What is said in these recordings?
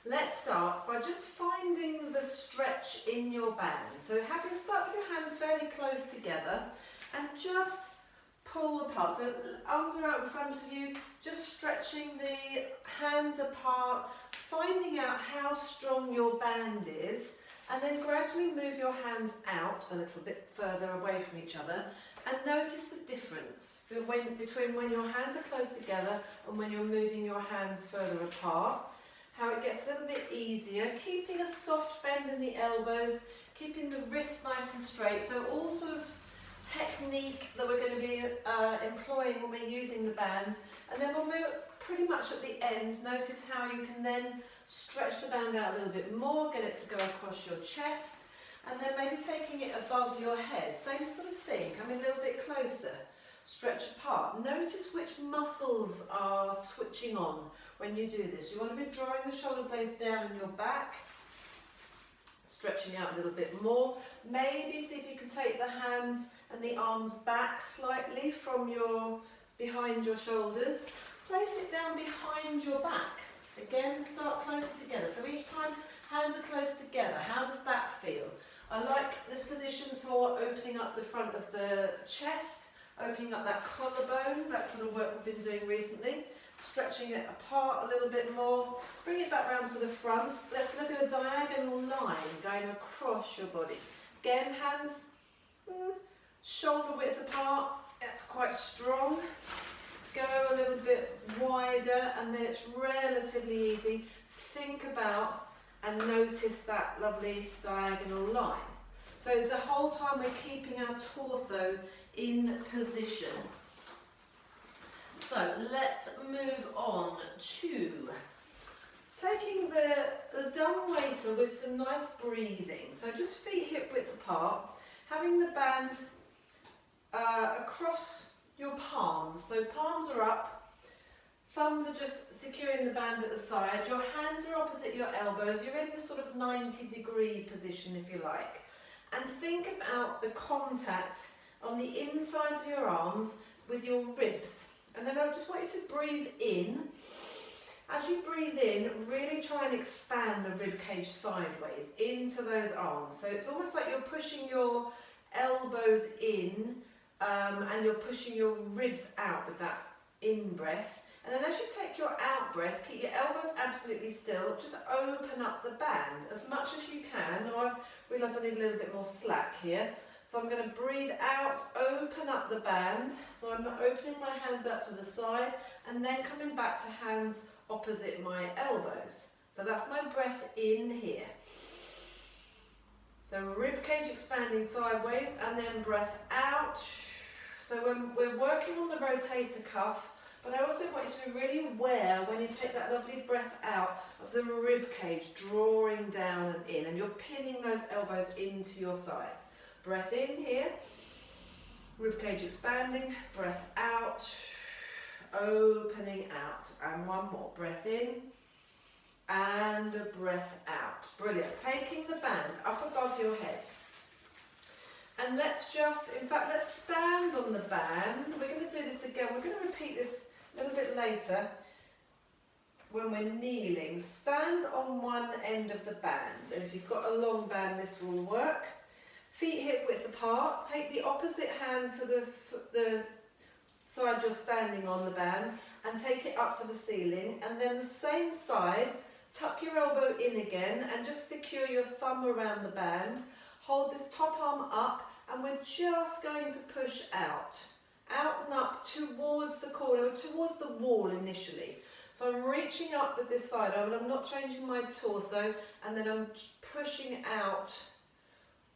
Let's start by just finding the stretch in your band. So start with your hands fairly close together and just pull apart. So arms are out in front of you, just stretching the hands apart, finding out how strong your band is, and then gradually move your hands out a little bit further away from each other and notice the difference between when your hands are close together and when you're moving your hands further apart. How it gets a little bit easier, keeping a soft bend in the elbows, keeping the wrists nice and straight. So all sort of technique that we're going to be employing when we're using the band. And then we'll move pretty much at the end. Notice how you can then stretch the band out a little bit more, get it to go across your chest, and then maybe taking it above your head. Same sort of thing, coming a little bit closer. Stretch apart. Notice which muscles are switching on when you do this. You want to be drawing the shoulder blades down in your back, stretching out a little bit more. Maybe see if you can take the hands and the arms back slightly from behind your shoulders. Place it down behind your back. Again, start closer together. So each time hands are close together. How does that feel? I like this position for opening up the front of the chest, opening up that collarbone, that sort of work we've been doing recently. Stretching it apart a little bit more. Bring it back round to the front. Let's look at a diagonal line going across your body. Again, hands shoulder width apart. That's quite strong. Go a little bit wider and then it's relatively easy. Think about and notice that lovely diagonal line. So the whole time we're keeping our torso in position. So let's move on to taking the dumbwaiter with some nice breathing. So just feet hip width apart, having the band across your palms. So palms are up, thumbs are just securing the band at the side, your hands are opposite your elbows, you're in this sort of 90-degree position if you like. And think about the contact on the insides of your arms with your ribs. And then I just want you to breathe in. As you breathe in, really try and expand the rib cage sideways into those arms. So it's almost like you're pushing your elbows in and you're pushing your ribs out with that in-breath. And then as you take your out-breath, keep your elbows absolutely still. Just open up the band as much as you can. Now I realise I need a little bit more slack here. So I'm going to breathe out, open up the band. So I'm opening my hands up to the side and then coming back to hands opposite my elbows. So that's my breath in here. So rib cage expanding sideways and then breath out. So when we're working on the rotator cuff, but I also want you to be really aware when you take that lovely breath out of the rib cage drawing down and in, and you're pinning those elbows into your sides. Breath in here, rib cage expanding, breath out, opening out, and one more, breath in, and a breath out. Brilliant. Taking the band up above your head. And let's stand on the band. We're going to do this again. We're going to repeat this a little bit later when we're kneeling. Stand on one end of the band. And if you've got a long band, this will work. Feet hip width apart. Take the opposite hand to the side you're standing on the band and take it up to the ceiling. And then the same side, tuck your elbow in again and just secure your thumb around the band. Hold this top arm up and we're just going to push out. Out and up towards the corner, towards the wall initially. So I'm reaching up with this side arm and I'm not changing my torso, and then I'm pushing out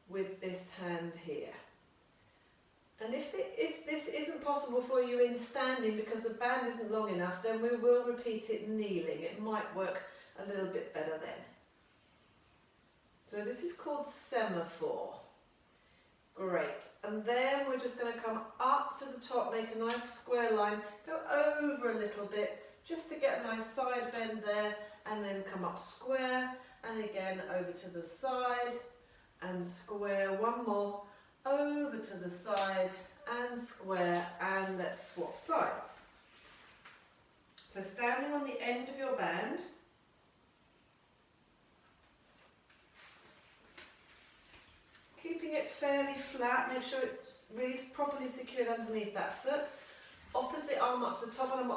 with this hand here. And if this isn't possible for you in standing because the band isn't long enough, then we will repeat it kneeling. It might work a little bit better then. So this is called Semaphore. Great. And then we're just going to come up to the top, make a nice square line, go over a little bit just to get a nice side bend there, and then come up square, and again over to the side and square, one more, over to the side and square, and let's swap sides. So standing on the end of your band, fairly flat, make sure it's really properly secured underneath that foot. Opposite arm up to top, and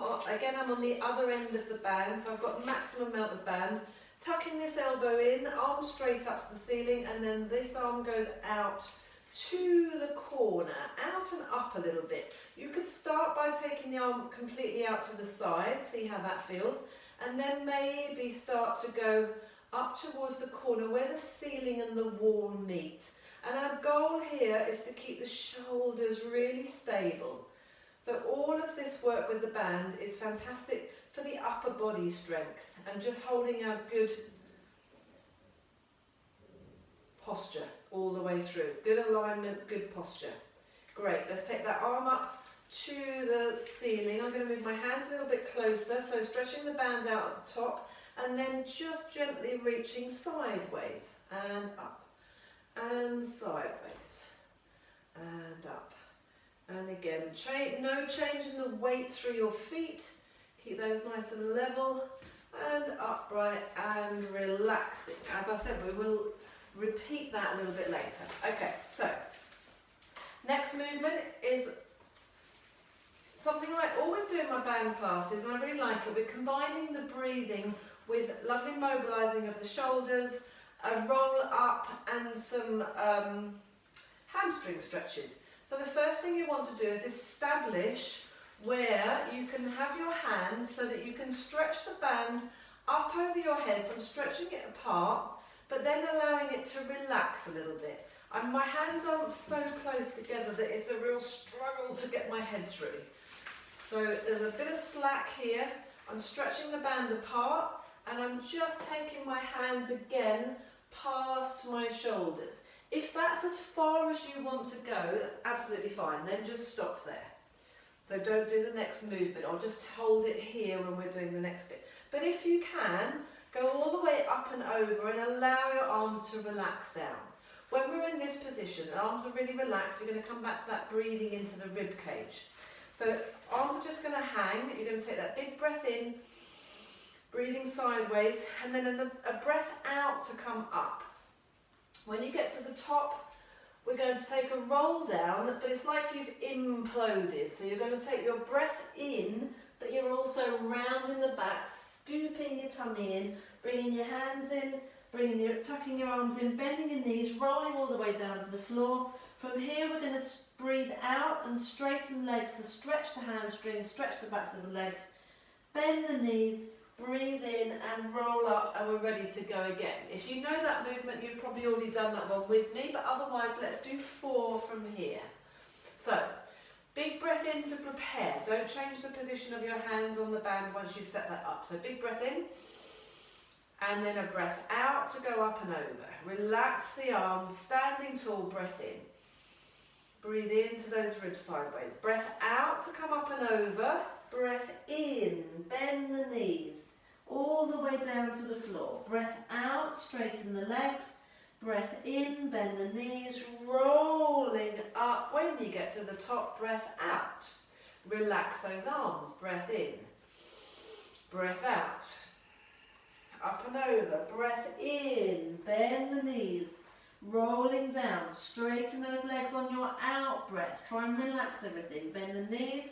I'm on the other end of the band, so I've got maximum amount of band. Tucking this elbow in, arm straight up to the ceiling, and then this arm goes out to the corner, out and up a little bit. You could start by taking the arm completely out to the side, see how that feels, and then maybe start to go up towards the corner where the ceiling and the wall meet. And our goal here is to keep the shoulders really stable. So all of this work with the band is fantastic for the upper body strength and just holding our good posture all the way through. Good alignment, good posture. Great, let's take that arm up to the ceiling. I'm going to move my hands a little bit closer, so stretching the band out at the top and then just gently reaching sideways and up and sideways and up. And again, no change in the weight through your feet. Keep those nice and level and upright and relaxing. As I said, we will repeat that a little bit later. Okay, so next movement is something I always do in my band classes, and I really like it. We're combining the breathing with lovely mobilising of the shoulders, a roll up and some hamstring stretches. So the first thing you want to do is establish where you can have your hands so that you can stretch the band up over your head. So I'm stretching it apart, but then allowing it to relax a little bit. And my hands aren't so close together that it's a real struggle to get my head through. So there's a bit of slack here. I'm stretching the band apart and I'm just taking my hands again past my shoulders. If that's as far as you want to go, that's absolutely fine. Then just stop there. So don't do the next movement, or just hold it here when we're doing the next bit. But if you can, go all the way up and over and allow your arms to relax down. When we're in this position, the arms are really relaxed, you're going to come back to that breathing into the rib cage. So arms are just going to hang. You're going to take that big breath in, breathing sideways, and then a breath out to come up. When you get to the top, we're going to take a roll down, but it's like you've imploded. So you're going to take your breath in, but you're also rounding the back, scooping your tummy in, bringing your hands in, tucking your arms in, bending your knees, rolling all the way down to the floor. From here, we're going to breathe out and straighten legs to stretch the hamstrings, stretch the backs of the legs, bend the knees, breathe in and roll up, and we're ready to go again. If you know that movement, you've probably already done that one with me, but otherwise let's do 4 from here. So, big breath in to prepare. Don't change the position of your hands on the band once you've set that up. So big breath in, and then a breath out to go up and over. Relax the arms, standing tall, breath in. Breathe into those ribs sideways. Breath out to come up and over. Breath in, bend the knees all the way down to the floor. Breath out, straighten the legs. Breath in, bend the knees, rolling up. When you get to the top, breath out. Relax those arms. Breath in, breath out. Up and over. Breath in, bend the knees, rolling down. Straighten those legs on your out breath. Try and relax everything. Bend the knees.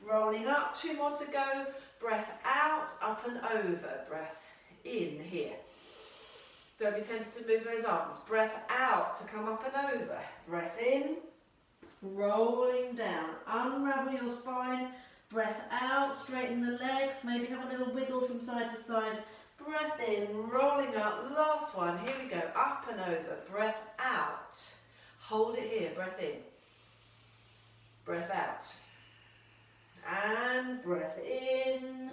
Rolling up, 2 more to go. Breath out, up and over. Breath in here. Don't be tempted to move those arms. Breath out to come up and over. Breath in, rolling down. Unravel your spine. Breath out, straighten the legs. Maybe have a little wiggle from side to side. Breath in, rolling up. Last one. Here we go. Up and over. Breath out. Hold it here. Breath in. Breath out. And breath in,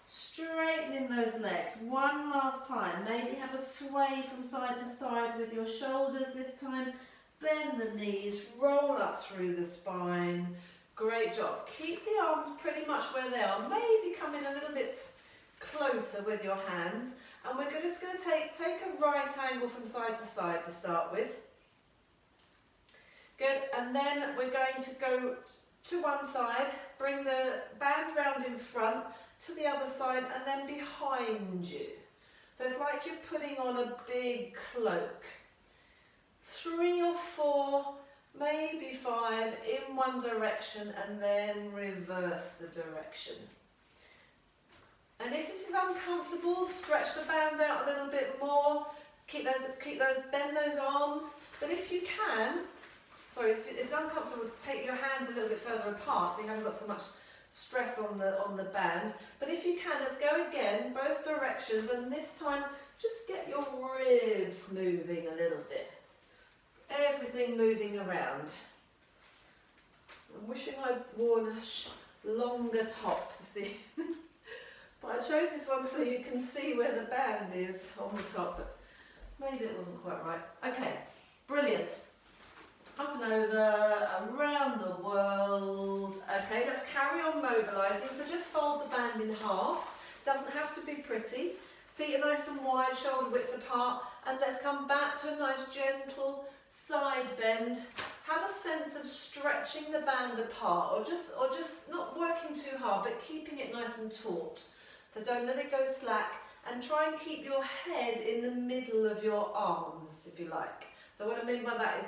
straightening those legs. One last time. Maybe have a sway from side to side with your shoulders this time. Bend the knees, roll up through the spine. Great job. Keep the arms pretty much where they are. Maybe come in a little bit closer with your hands. And we're just going to take a right angle from side to start with. Good. And then we're going to go to one side, bring the band round in front, to the other side, and then behind you. So it's like you're putting on a big cloak 3 or 4, maybe 5 in one direction, and then reverse the direction. And if this is uncomfortable, stretch the band out a little bit more, bend those arms. But if you can, if it's uncomfortable, take your hands a little bit further apart so you haven't got so much stress on the band. But if you can, let's go again, both directions, and this time just get your ribs moving a little bit. Everything moving around. I'm wishing I'd worn a longer top to see. But I chose this one so you can see where the band is on the top, but maybe it wasn't quite right. Okay, brilliant. Up and over, around the world. Okay, let's carry on mobilising. So just fold the band in half. Doesn't have to be pretty. Feet are nice and wide, shoulder width apart. And let's come back to a nice gentle side bend. Have a sense of stretching the band apart, or just not working too hard, but keeping it nice and taut. So don't let it go slack, and try and keep your head in the middle of your arms, if you like. So what I mean by that is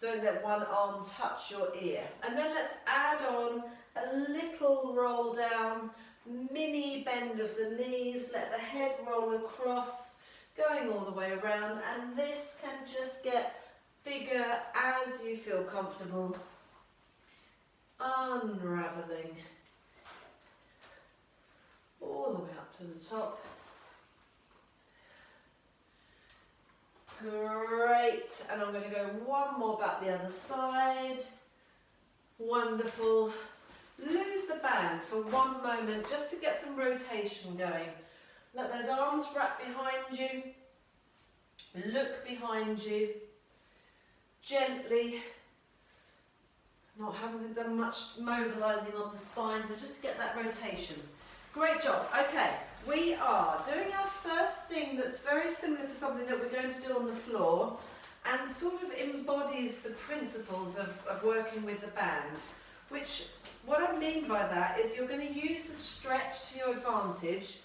don't let one arm touch your ear. And then let's add on a little roll down, mini bend of the knees, let the head roll across, going all the way around, and this can just get bigger as you feel comfortable. Unraveling all the way up to the top. Great, and I'm going to go one more back the other side. Wonderful. Lose the band for one moment just to get some rotation going. Let those arms wrap behind you. Look behind you. Gently. Not having done much mobilising of the spine, so just to get that rotation. Great job. Okay, we are doing our first thing that's very similar to something that we're going to do on the floor, and sort of embodies the principles of working with the band. Which, what I mean by that is you're going to use the stretch to your advantage,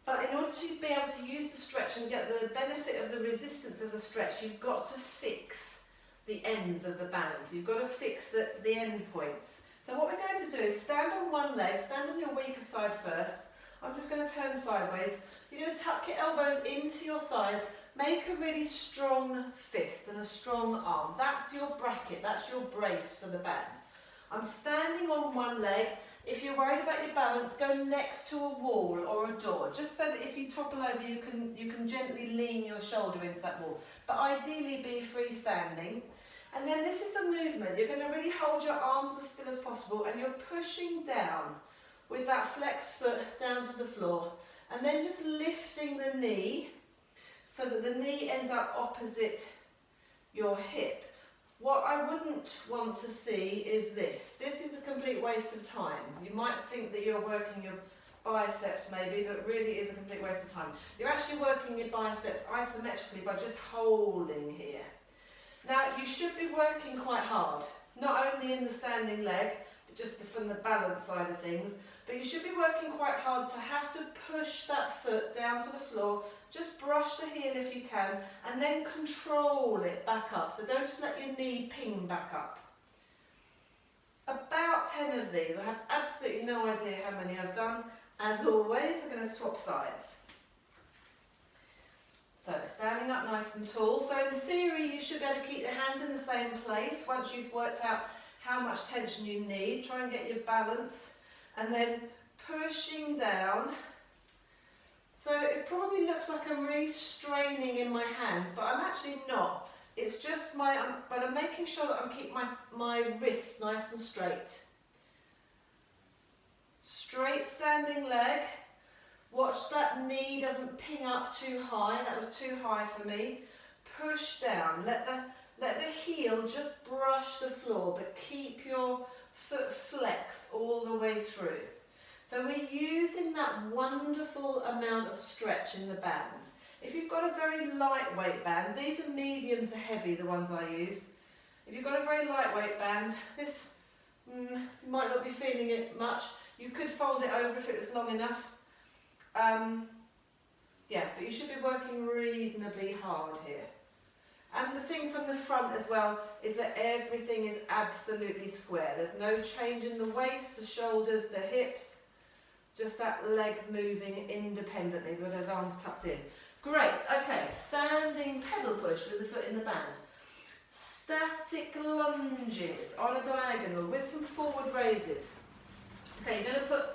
but in order to be able to use the stretch and get the benefit of the resistance of the stretch, you've got to fix the ends of the band. So you've got to fix the end points. So what we're going to do is stand on one leg, stand on your weaker side first. I'm just going to turn sideways. You're going to tuck your elbows into your sides, make a really strong fist and a strong arm. That's your bracket, that's your brace for the band. I'm standing on one leg. If you're worried about your balance, go next to a wall or a door, just so that if you topple over, you can gently lean your shoulder into that wall. But ideally be freestanding. And then this is the movement. You're going to really hold your arms as still as possible, and you're pushing down with that flexed foot down to the floor. And then just lifting the knee so that the knee ends up opposite your hip. What I wouldn't want to see is this. This is a complete waste of time. You might think that you're working your biceps maybe, but really is a complete waste of time. You're actually working your biceps isometrically by just holding here. Now, you should be working quite hard, not only in the standing leg, but just from the balance side of things, but you should be working quite hard to have to push that foot down to the floor, just brush the heel if you can, and then control it back up. So don't just let your knee ping back up. About 10 of these. I have absolutely no idea how many I've done. As always, I'm going to swap sides. So standing up nice and tall. So in theory, you should be able to keep the hands in the same place once you've worked out how much tension you need. Try and get your balance, and then pushing down. So it probably looks like I'm really straining in my hands, but I'm actually not. It's just but I'm making sure that I'm keeping my wrists nice and straight. Straight standing leg. Watch that knee doesn't ping up too high. That was too high for me. Push down. Let the heel just brush the floor, but keep your foot flexed all the way through. So we're using that wonderful amount of stretch in the band. If you've got a very lightweight band, these are medium to heavy, the ones I use. If you've got a very lightweight band, this you might not be feeling it much. You could fold it over if it was long enough. Yeah, but you should be working reasonably hard here. And the thing from the front as well is that everything is absolutely square. There's no change in the waist, the shoulders, the hips, just that leg moving independently with those arms tucked in. Great, okay, standing pedal push with the foot in the band. Static lunges on a diagonal with some forward raises. Okay, you're going to put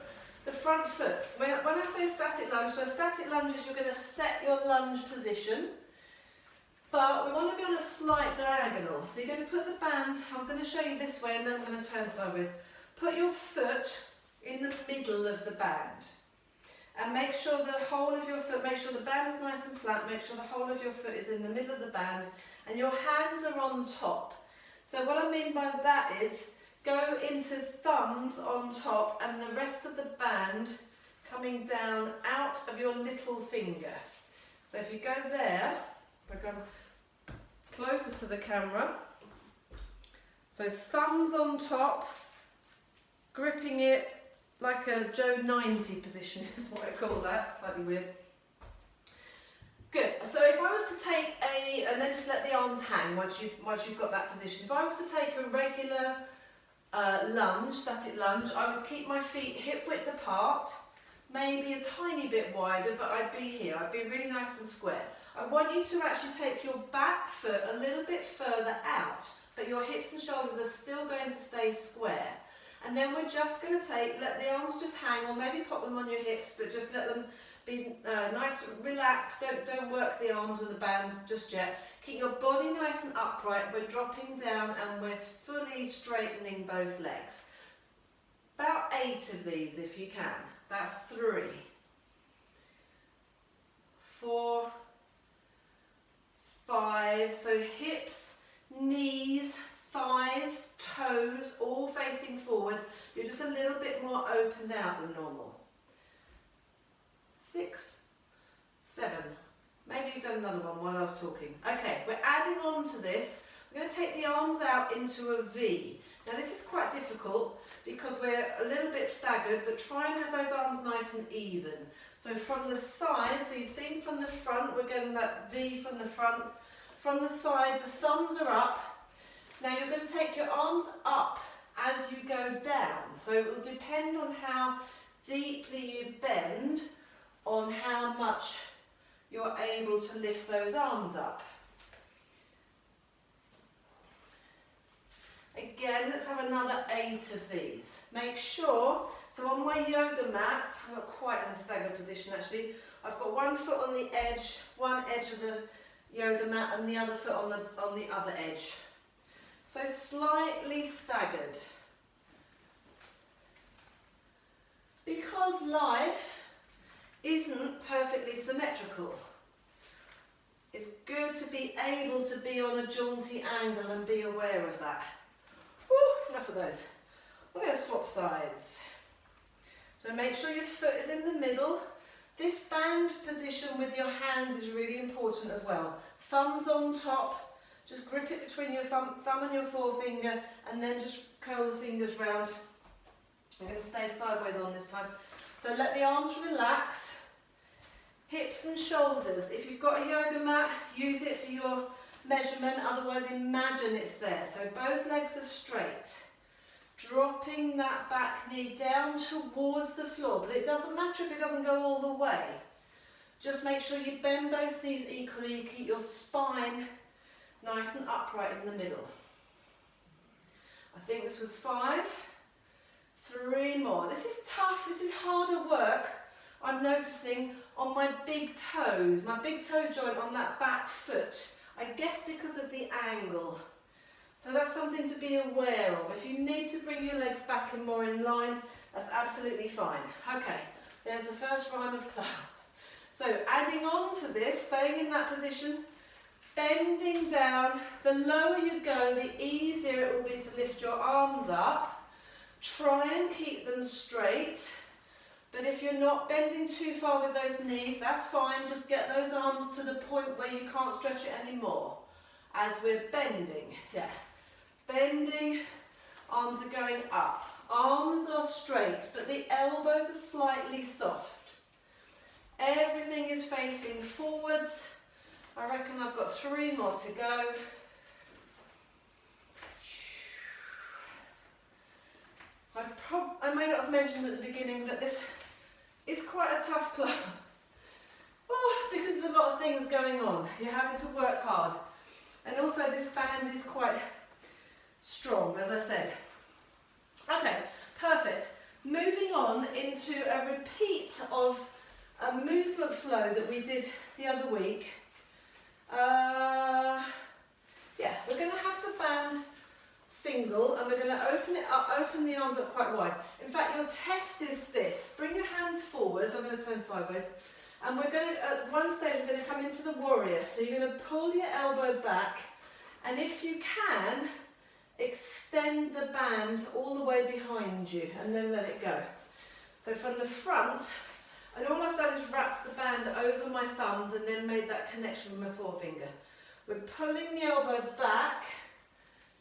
the front foot, when I say static lunge, so static lunges, you're going to set your lunge position, but we want to be on a slight diagonal. So you're going to put the band, I'm going to show you this way and then I'm going to turn sideways. Put your foot in the middle of the band and make sure the whole of your foot, make sure the band is nice and flat, make sure the whole of your foot is in the middle of the band and your hands are on top. So what I mean by that is go into thumbs on top and the rest of the band coming down out of your little finger. So if you go there, we're going closer to the camera. So thumbs on top, gripping it like a Joe 90 position is what I call that, slightly weird. Good, so if I was to take and then just let the arms hang once you've got that position. If I was to take a regular lunge, static lunge, I would keep my feet hip width apart, maybe a tiny bit wider, but I'd be here, I'd be really nice and square. I want you to actually take your back foot a little bit further out, but your hips and shoulders are still going to stay square. And then we're just going to let the arms just hang, or maybe pop them on your hips, but just let them be nice, relaxed. Don't work the arms and the band just yet. Keep your body nice and upright. We're dropping down and we're fully straightening both legs. About 8 of these if you can. That's 3, 4, 5. So hips, knees, thighs, toes, all facing forwards. You're just a little bit more opened out than normal. 6, 7. Maybe you've done another one while I was talking. Okay, we're adding on to this. We're going to take the arms out into a V. Now this is quite difficult because we're a little bit staggered, but try and have those arms nice and even. So from the side, so you've seen from the front, we're getting that V from the front. From the side, the thumbs are up. Now you're going to take your arms up as you go down. So it will depend on how deeply you bend on how much you're able to lift those arms up. Again, let's have another 8 of these. Make sure, so on my yoga mat, I'm not quite in a staggered position actually, I've got one foot on the edge, one edge of the yoga mat and the other foot on the other edge. So slightly staggered. Because life isn't perfectly symmetrical, it's good to be able to be on a jaunty angle and be aware of that. Woo, enough of those. We're going to swap sides. So make sure your foot is in the middle. This band position with your hands is really important as well. Thumbs on top. Just grip it between your thumb and your forefinger and then just curl the fingers round. I'm going to stay sideways on this time. So let the arms relax. Hips and shoulders. If you've got a yoga mat, use it for your measurement, otherwise imagine it's there. So both legs are straight. Dropping that back knee down towards the floor, but it doesn't matter if it doesn't go all the way. Just make sure you bend both knees equally, keep your spine nice and upright in the middle. I think this was 5. 3 more. This is tough, this is harder work. I'm noticing on my big toes, my big toe joint on that back foot. I guess because of the angle. So that's something to be aware of. If you need to bring your legs back and more in line, that's absolutely fine. Okay, there's the first rhyme of class. So adding on to this, staying in that position, bending down, the lower you go, the easier it will be to lift your arms up. Try and keep them straight, but if you're not bending too far with those knees, that's fine. Just get those arms to the point where you can't stretch it anymore. As we're bending, yeah. Bending, arms are going up. Arms are straight, but the elbows are slightly soft. Everything is facing forwards I reckon I've got 3 more to go. I may not have mentioned at the beginning that this is quite a tough class. Oh, because there's a lot of things going on. You're having to work hard. And also this band is quite strong, as I said. Okay, perfect. Moving on into a repeat of a movement flow that we did the other week. Yeah, we're going to have the band single and we're going to open it up, open the arms up quite wide. In fact, your test is this. Bring your hands forwards. I'm going to turn sideways. And we're going to, at one stage, we're going to come into the warrior. So you're going to pull your elbow back. And if you can, extend the band all the way behind you and then let it go. So from the front, and all I've done is wrapped the band over my thumbs and then made that connection with my forefinger. We're pulling the elbow back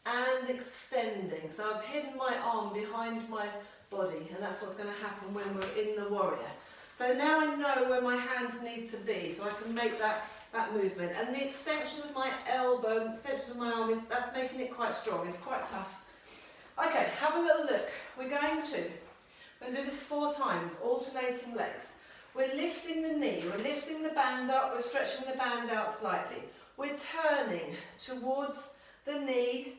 and extending. So I've hidden my arm behind my body, and that's what's going to happen when we're in the warrior. So now I know where my hands need to be, so I can make that movement. And the extension of my elbow, the extension of my arm, that's making it quite strong. It's quite tough. Okay, have a little look. We're going to do this 4 times, alternating legs. We're lifting the knee, we're lifting the band up, we're stretching the band out slightly. We're turning towards the knee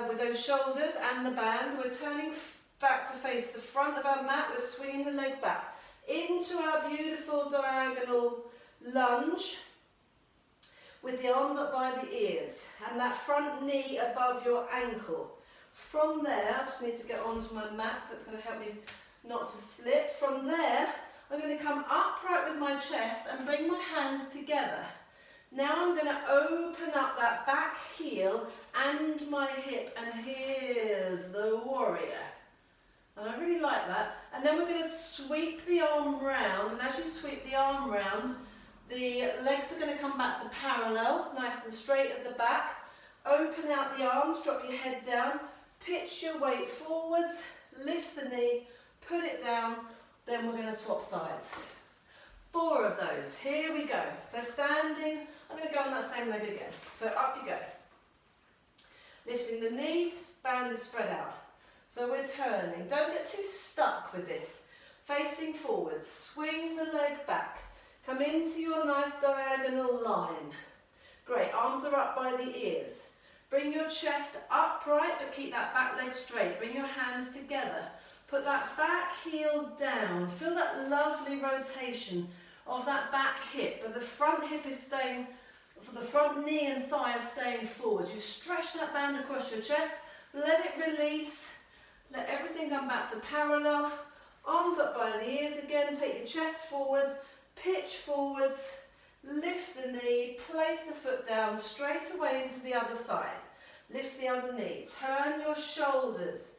with those shoulders and the band. We're turning back to face the front of our mat. We're swinging the leg back into our beautiful diagonal lunge with the arms up by the ears and that front knee above your ankle. From there, I just need to get onto my mat, so it's going to help me not to slip. From there, I'm going to come upright with my chest and bring my hands together. Now I'm going to open up that back heel and my hip, and here's the warrior. And I really like that. And then we're going to sweep the arm round, and as you sweep the arm round, the legs are going to come back to parallel, nice and straight at the back. Open out the arms, drop your head down, pitch your weight forwards, lift the knee, put it down, then we're going to swap sides. 4 of those. Here we go. So standing, I'm going to go on that same leg again. So up you go. Lifting the knee, band is spread out. So we're turning. Don't get too stuck with this. Facing forwards, swing the leg back. Come into your nice diagonal line. Great, arms are up by the ears. Bring your chest upright, but keep that back leg straight. Bring your hands together. Put that back heel down. Feel that lovely rotation of that back hip, but the front hip is staying, for the front knee and thigh are staying forwards. You stretch that band across your chest, let it release, let everything come back to parallel. Arms up by the ears again, take your chest forwards, pitch forwards, lift the knee, place the foot down, straight away into the other side. Lift the other knee, turn your shoulders,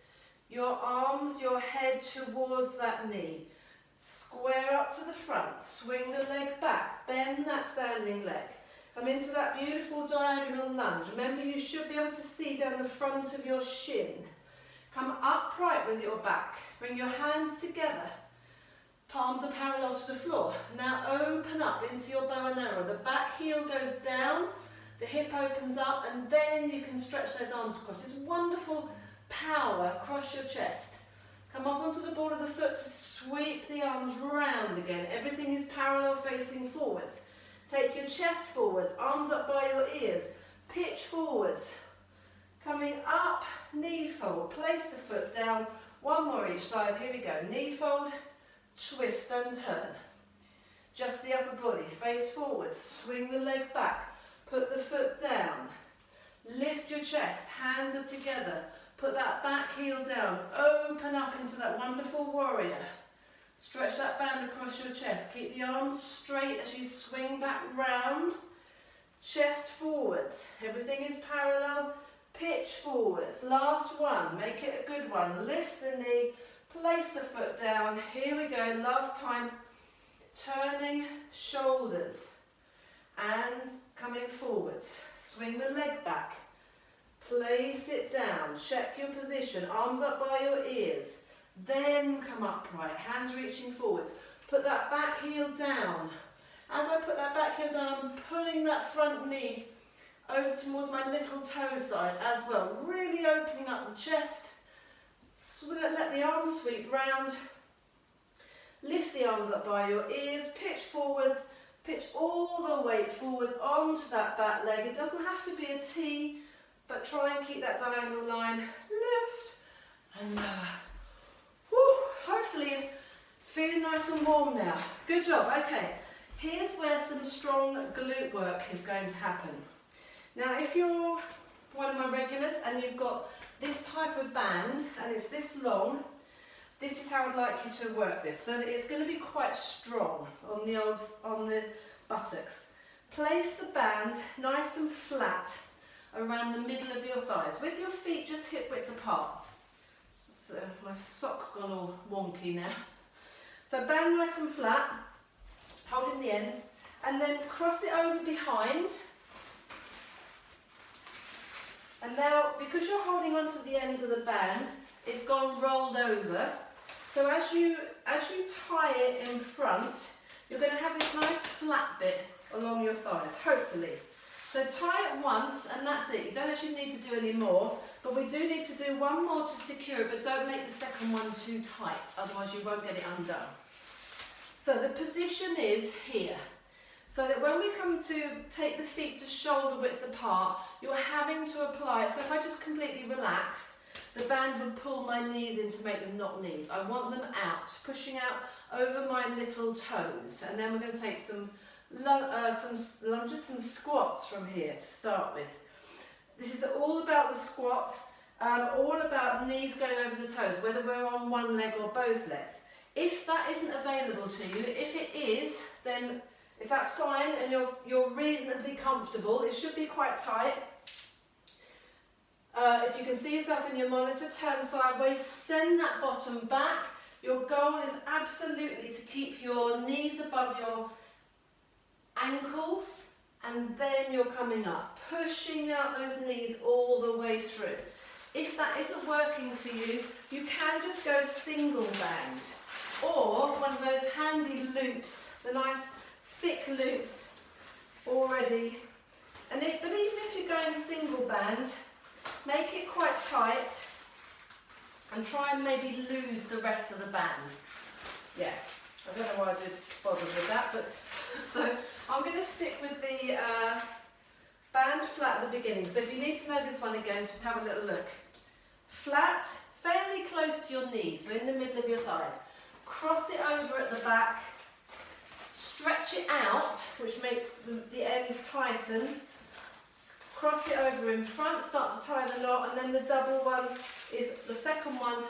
your arms, your head towards that knee. Square up to the front, swing the leg back, bend that standing leg. Come into that beautiful diagonal lunge. Remember, you should be able to see down the front of your shin. Come upright with your back. Bring your hands together. Palms are parallel to the floor. Now open up into your bow and arrow. The back heel goes down, the hip opens up, and then you can stretch those arms across. This wonderful power across your chest. Come up onto the ball of the foot to sweep the arms round again. Everything is parallel facing forwards. Take your chest forwards, arms up by your ears. Pitch forwards. Coming up, knee fold. Place the foot down. 1 more each side. Here we go. Knee fold, twist and turn. Just the upper body. Face forwards. Swing the leg back. Put the foot down. Lift your chest. Hands are together. Put that back heel down, open up into that wonderful warrior. Stretch that band across your chest. Keep the arms straight as you swing back round. Chest forwards. Everything is parallel. Pitch forwards. Last one. Make it a good one. Lift the knee. Place the foot down. Here we go. Last time. Turning shoulders. And coming forwards. Swing the leg back. Place it down, check your position, arms up by your ears, then come upright, hands reaching forwards. Put that back heel down As I put that back heel down, I'm pulling that front knee over towards my little toe side as well, really opening up the chest. Let the arms sweep round. Lift the arms up by your ears, pitch forwards, pitch all the weight forwards onto that back leg. It doesn't have to be a T, but try and keep that diagonal line. Lift and lower. Woo, hopefully feeling nice and warm now. Good job. Okay, here's where some strong glute work is going to happen. Now, if you're one of my regulars and you've got this type of band and it's this long, this is how I'd like you to work this. So that it's going to be quite strong on the buttocks. Place the band nice and flat around the middle of your thighs with your feet just hip width apart. So my sock's gone all wonky now. So band nice and flat, holding the ends, and then cross it over behind. And now, because you're holding onto the ends of the band, it's gone rolled over. So as you tie it in front, you're going to have this nice flat bit along your thighs, hopefully. So tie it once and that's it. You don't actually need to do any more, but we do need to do one more to secure it, but don't make the second one too tight, otherwise you won't get it undone. So the position is here. So that when we come to take the feet to shoulder width apart, you're having to apply it. So if I just completely relaxed, the band would pull my knees in to make them not knee. I want them out, pushing out over my little toes. And then we're going to take some lunges, some squats from here to start with. This is all about the squats, all about knees going over the toes, whether we're on one leg or both legs. If that isn't available to you, if it is, then if that's fine and you're reasonably comfortable, it should be quite tight. If you can see yourself in your monitor, turn sideways, send that bottom back. Your goal is absolutely to keep your knees above your ankles, and then you're coming up, pushing out those knees all the way through. If that isn't working for you, you can just go single band, or one of those handy loops, the nice thick loops already. But even if you're going single band, make it quite tight and try and maybe lose the rest of the band. Yeah, I don't know why I did bother with that, but so I'm going to stick with the band flat at the beginning. So if you need to know this one again, just have a little look. Flat, fairly close to your knees, so in the middle of your thighs. Cross it over at the back, stretch it out, which makes the ends tighten. Cross it over in front, start to tie the knot, and then the double one is the second one.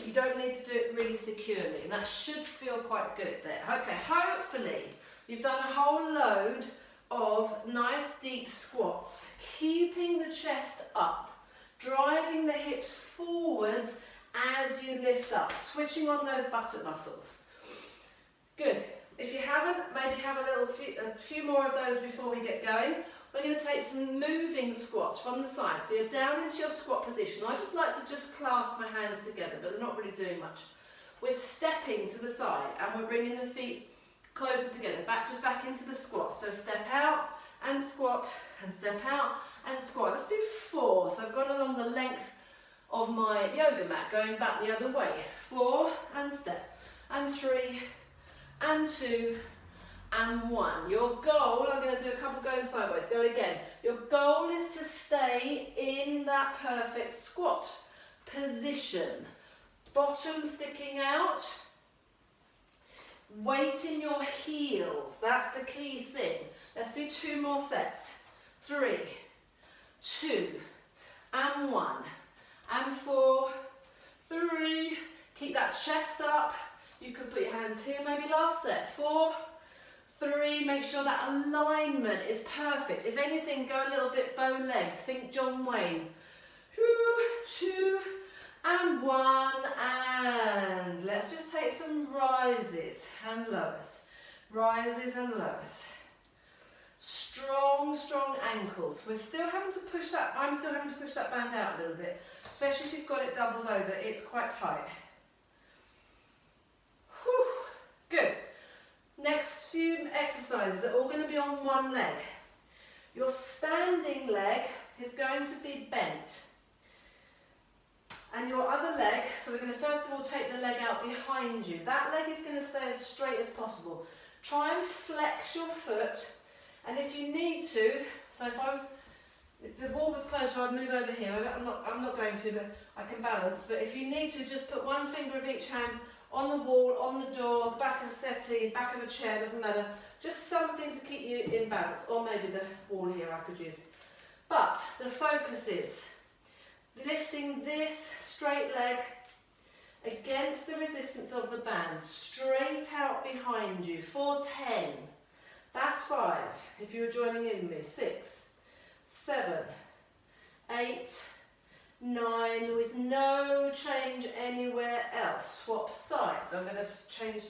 You don't need to do it really securely, and that should feel quite good there. Okay, hopefully you've done a whole load of nice deep squats, keeping the chest up, driving the hips forwards as you lift up, switching on those buttock muscles. Good. If you haven't, maybe have a few more of those before we get going. We're going to take some moving squats from the side. So you're down into your squat position. I just like to just clasp my hands together, but they're not really doing much. We're stepping to the side and we're bringing the feet closer together, just back into the squat. So step out and squat, and step out and squat. Let's do 4. So I've gone along the length of my yoga mat, going back the other way. 4 and step, and 3 and 2 and 1. Your goal, I'm going to do a couple going sideways, go again. Your goal is to stay in that perfect squat position. Bottom sticking out, weight in your heels, that's the key thing. Let's do 2 more sets. 3, 2 and 1 and 4, 3, keep that chest up. You could put your hands here, maybe last set. 4, 3, make sure that alignment is perfect. If anything, go a little bit bow-legged. Think John Wayne. 2 and 1, and let's just take some rises and lowers. Rises and lowers. Strong, strong ankles. We're still having to push that, I'm still having to push that band out a little bit, especially if you've got it doubled over, it's quite tight. Whew. Good. Next few exercises are all going to be on one leg. Your standing leg is going to be bent. And your other leg, so we're going to first of all take the leg out behind you. That leg is going to stay as straight as possible. Try and flex your foot, and if you need to, so if the wall was closer, I'd move over here. I'm not going to, but I can balance. But if you need to, just put one finger of each hand on the wall, on the door, the back of the settee, back of a chair, doesn't matter. Just something to keep you in balance, or maybe the wall here I could use. But the focus is lifting this straight leg against the resistance of the band, straight out behind you for 10. That's 5, if you were joining in with me. 6, 7, 8, 9, with no change anywhere else. Swap sides. I'm going to change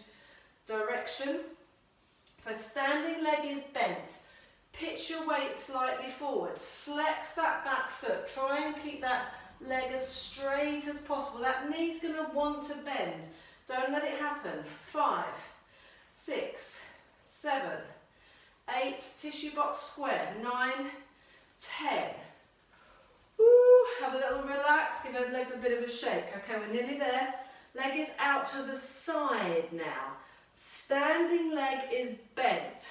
direction. So standing leg is bent. Pitch your weight slightly forward. Flex that back foot. Try and keep that leg as straight as possible. That knee's going to want to bend. Don't let it happen. 5, 6, 7, 8, tissue box square. 9, 10. Woo, have a little relax. Give those legs a bit of a shake. Okay, we're nearly there. Leg is out to the side now. Standing leg is bent.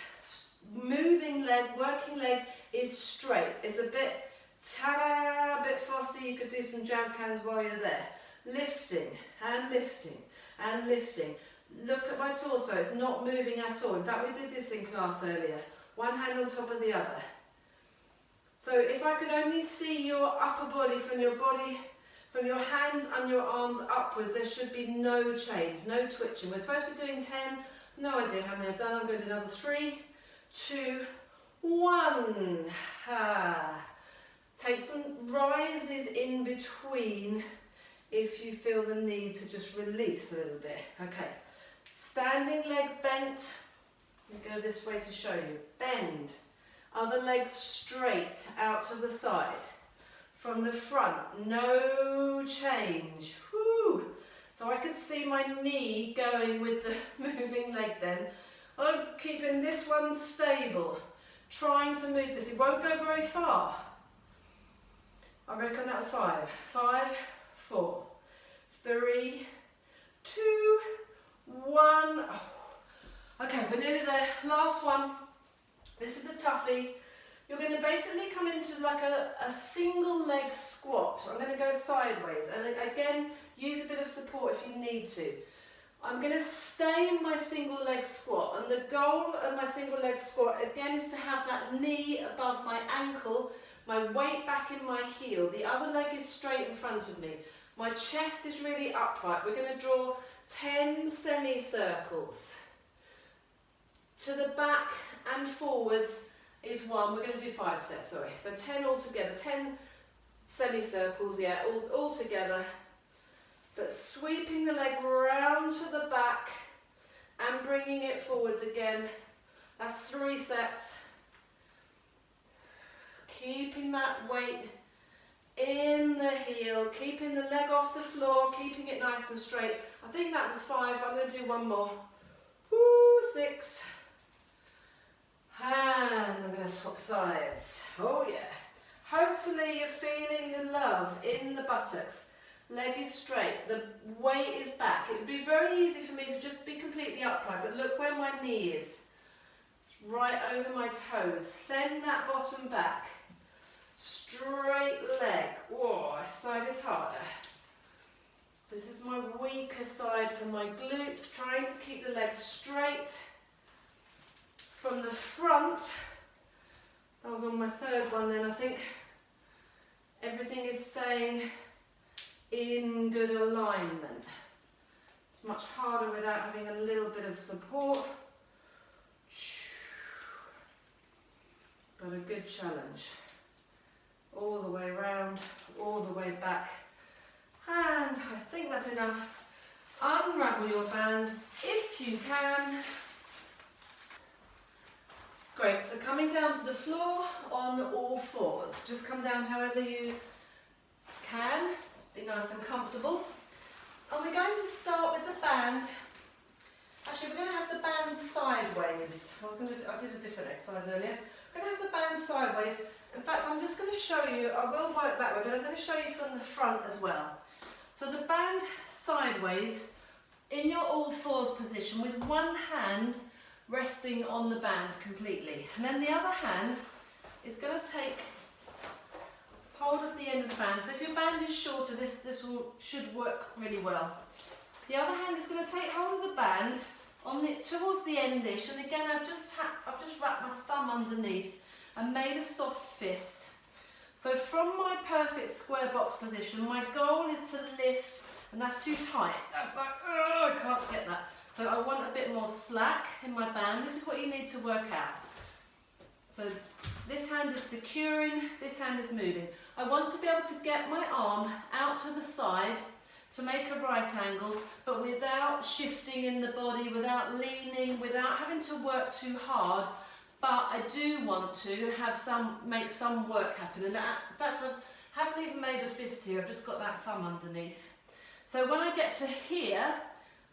Moving leg, working leg is straight. It's a bit ta-da, a bit fussy. You could do some jazz hands while you're there. Lifting and lifting and lifting. Look at my torso, it's not moving at all. In fact, we did this in class earlier. One hand on top of the other. So if I could only see your upper body, from your hands and your arms upwards, there should be no change, no twitching. We're supposed to be doing 10. No idea how many I've done. I'm going to do another 3, 2, 1. Take some rises in between if you feel the need to just release a little bit. Okay, standing leg bent. Let me go this way to show you. Bend. Other leg straight out to the side. From the front, no change. Woo. So I could see my knee going with the moving leg then. I'm keeping this one stable. Trying to move this. It won't go very far. I reckon that's 5. 5, 4, 3, 2, 1. Oh. Okay, we're nearly there. Last one. This is a toughie. You're going to basically come into like a single leg squat. I'm going to go sideways, and again, use a bit of support if you need to. I'm going to stay in my single leg squat, and the goal of my single leg squat again is to have that knee above my ankle, my weight back in my heel, the other leg is straight in front of me. My chest is really upright. We're going to draw 10 semicircles. To the back and forwards is 1. We're going to do 5 sets, sorry. So 10 altogether, 10 semicircles, yeah, all together. But sweeping the leg round to the back and bringing it forwards again. That's 3 sets. Keeping that weight in the heel, keeping the leg off the floor, keeping it nice and straight. I think that was 5, but I'm going to do one more. Woo, 6. And I'm going to swap sides. Oh yeah. Hopefully you're feeling the love in the buttocks. Leg is straight, the weight is back. It would be very easy for me to just be completely upright, but look where my knee is. Right over my toes. Send that bottom back. Straight leg. Whoa, this side is harder. So this is my weaker side for my glutes, trying to keep the leg straight. From the front, that was on my 3rd one then, I think. Everything is staying in good alignment. It's much harder without having a little bit of support. But a good challenge. All the way around, all the way back. And I think that's enough. Unravel your band if you can. Great, so coming down to the floor on all fours. Just come down however you can. Be nice and comfortable. And we're going to start with the band Actually, we're going to have the band sideways. I did a different exercise earlier. We're going to have the band sideways. In fact, I'm just going to show you, I will work that way, but I'm going to show you from the front as well. So the band sideways, in your all fours position, with one hand resting on the band completely. And then the other hand is going to take hold of the end of the band. So if your band is shorter, this should work really well. The other hand is going to take hold of the band towards the endish, and again I've just wrapped my thumb underneath and made a soft fist. So from my perfect square box position, my goal is to lift, and that's too tight. That's like, oh, I can't get that. So I want a bit more slack in my band. This is what you need to work out. So this hand is securing, this hand is moving. I want to be able to get my arm out to the side to make a right angle, but without shifting in the body, without leaning, without having to work too hard. But I do want to make some work happen, and I haven't even made a fist here. I've just got that thumb underneath. So when I get to here,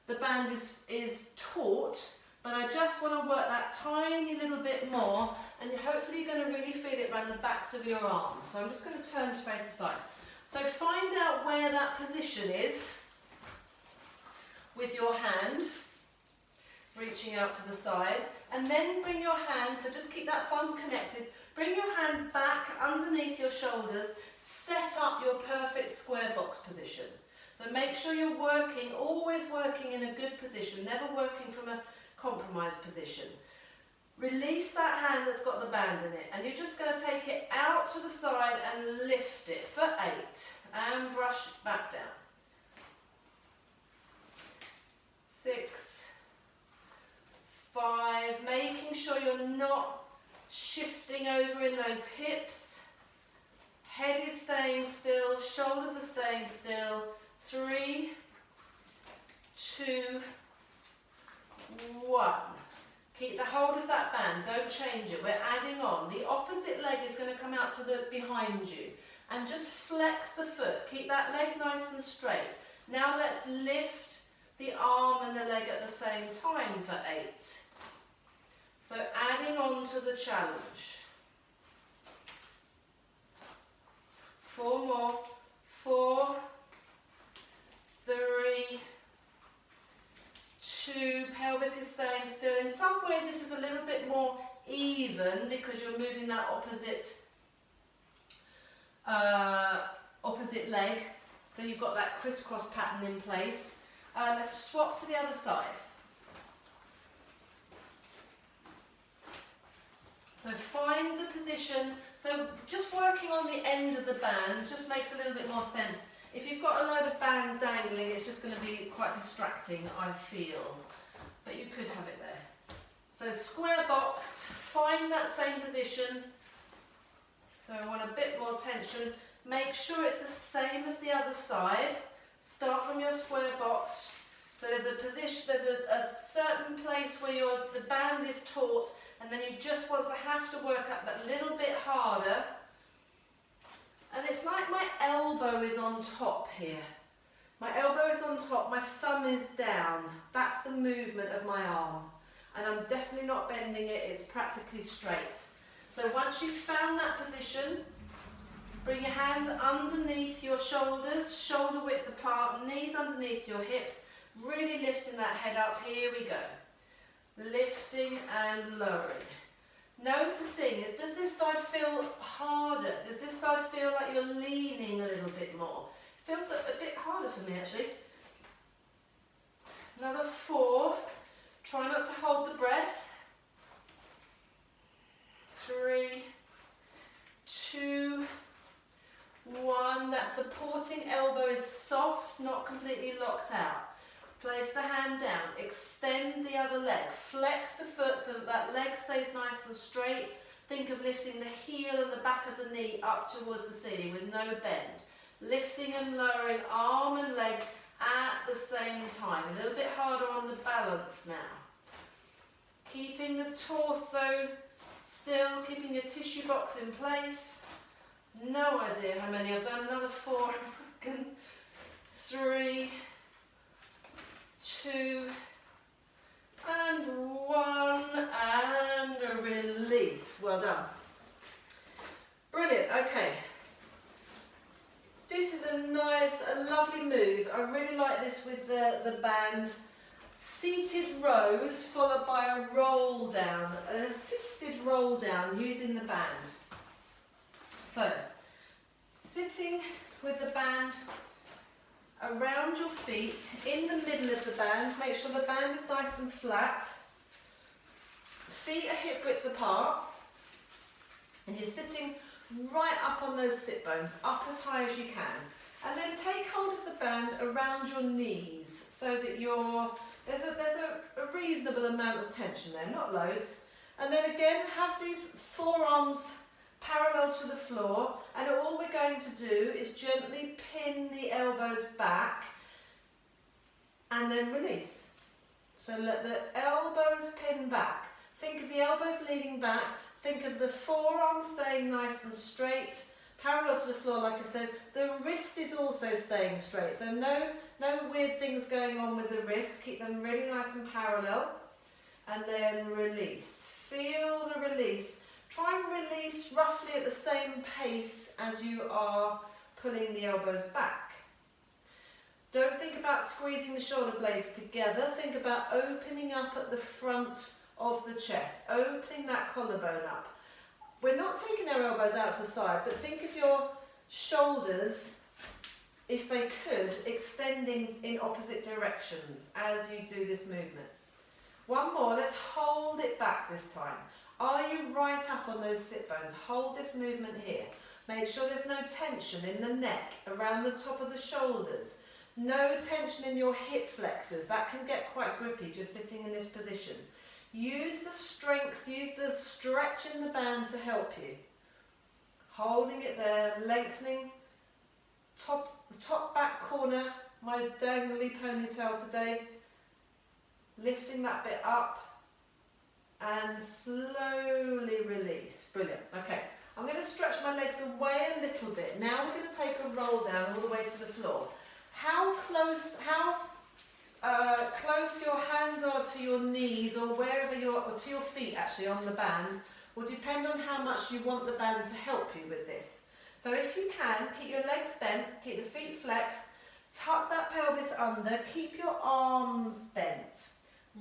the band is taut, but I just want to work that tiny little bit more, and hopefully you're going to really feel it around the backs of your arms. So I'm just going to turn to face the side. So find out where that position is with your hand, reaching out to the side, and then bring your hand, so just keep that thumb connected, bring your hand back underneath your shoulders, set up your perfect square box position. So make sure you're working, always working in a good position, never working from a compromised position. Release that hand that's got the band in it, and you're just going to take it out to the side and lift it for 8 and brush it back down. 6, 5, making sure you're not shifting over in those hips. Head is staying still, shoulders are staying still. 3, 2, 1. Keep the hold of that band, don't change it, we're adding on. The opposite leg is going to come out to the behind you, and just flex the foot, keep that leg nice and straight. Now let's lift the arm and the leg at the same time for 8. So adding on to the challenge. 4 more, 4, 3, 2, pelvis is staying still. In some ways this is a little bit more even because you're moving that opposite leg, so you've got that crisscross pattern in place. Let's swap to the other side. So find the position, so just working on the end of the band just makes a little bit more sense. If you've got a load of band dangling, it's just going to be quite distracting, I feel. But you could have it there. So square box, find that same position. So I want a bit more tension. Make sure it's the same as the other side. Start from your square box. So there's a position, there's a certain place where the band is taut, and then you just want to have to work up that little bit harder. And it's like my elbow is on top here. My elbow is on top, my thumb is down. That's the movement of my arm. And I'm definitely not bending it, it's practically straight. So once you've found that position, bring your hands underneath your shoulders, shoulder width apart, knees underneath your hips, really lifting that head up. Here we go. Lifting and lowering. Noticing does this side feel harder? Does this side feel like you're leaning a little bit more? It feels a bit harder for me actually. Another 4. Try not to hold the breath. 3, 2, 1. That supporting elbow is soft, not completely locked out. Place the hand down, extend the other leg, flex the foot so that leg stays nice and straight. Think of lifting the heel and the back of the knee up towards the ceiling with no bend. Lifting and lowering arm and leg at the same time. A little bit harder on the balance now. Keeping the torso still, keeping your tissue box in place. No idea how many I've done. Another 4, 3, 2, and one, and release. Well done. Brilliant, okay. This is a lovely move. I really like this with the band. Seated rows followed by a roll down, an assisted roll down using the band. So, sitting with the band around your feet, in the middle of the band, make sure the band is nice and flat. Feet are hip width apart, and you're sitting right up on those sit bones, up as high as you can. And then take hold of the band around your knees so that there's a reasonable amount of tension there, not loads. And then again, have these forearms parallel to the floor, and all we're going to do is gently pin the elbows back and then release. So let the elbows pin back. Think of the elbows leaning back, think of the forearms staying nice and straight, parallel to the floor like I said. The wrist is also staying straight, so no weird things going on with the wrist. Keep them really nice and parallel. And then release. Feel the release. Try and release roughly at the same pace as you are pulling the elbows back. Don't think about squeezing the shoulder blades together. Think about opening up at the front of the chest, opening that collarbone up. We're not taking our elbows out to the side, but think of your shoulders, if they could, extending in opposite directions as you do this movement. One more, let's hold it back this time. Are you right up on those sit bones? Hold this movement here. Make sure there's no tension in the neck, around the top of the shoulders. No tension in your hip flexors. That can get quite grippy just sitting in this position. Use the strength, use the stretch in the band to help you. Holding it there, lengthening top back corner, my dangly ponytail today. Lifting that bit up. And slowly release. Brilliant. Okay, I'm going to stretch my legs away a little bit. Now we're going to take a roll down all the way to the floor. How close your hands are to your knees or wherever or to your feet actually on the band will depend on how much you want the band to help you with this. So if you can, keep your legs bent, keep the feet flexed, tuck that pelvis under, keep your arms bent.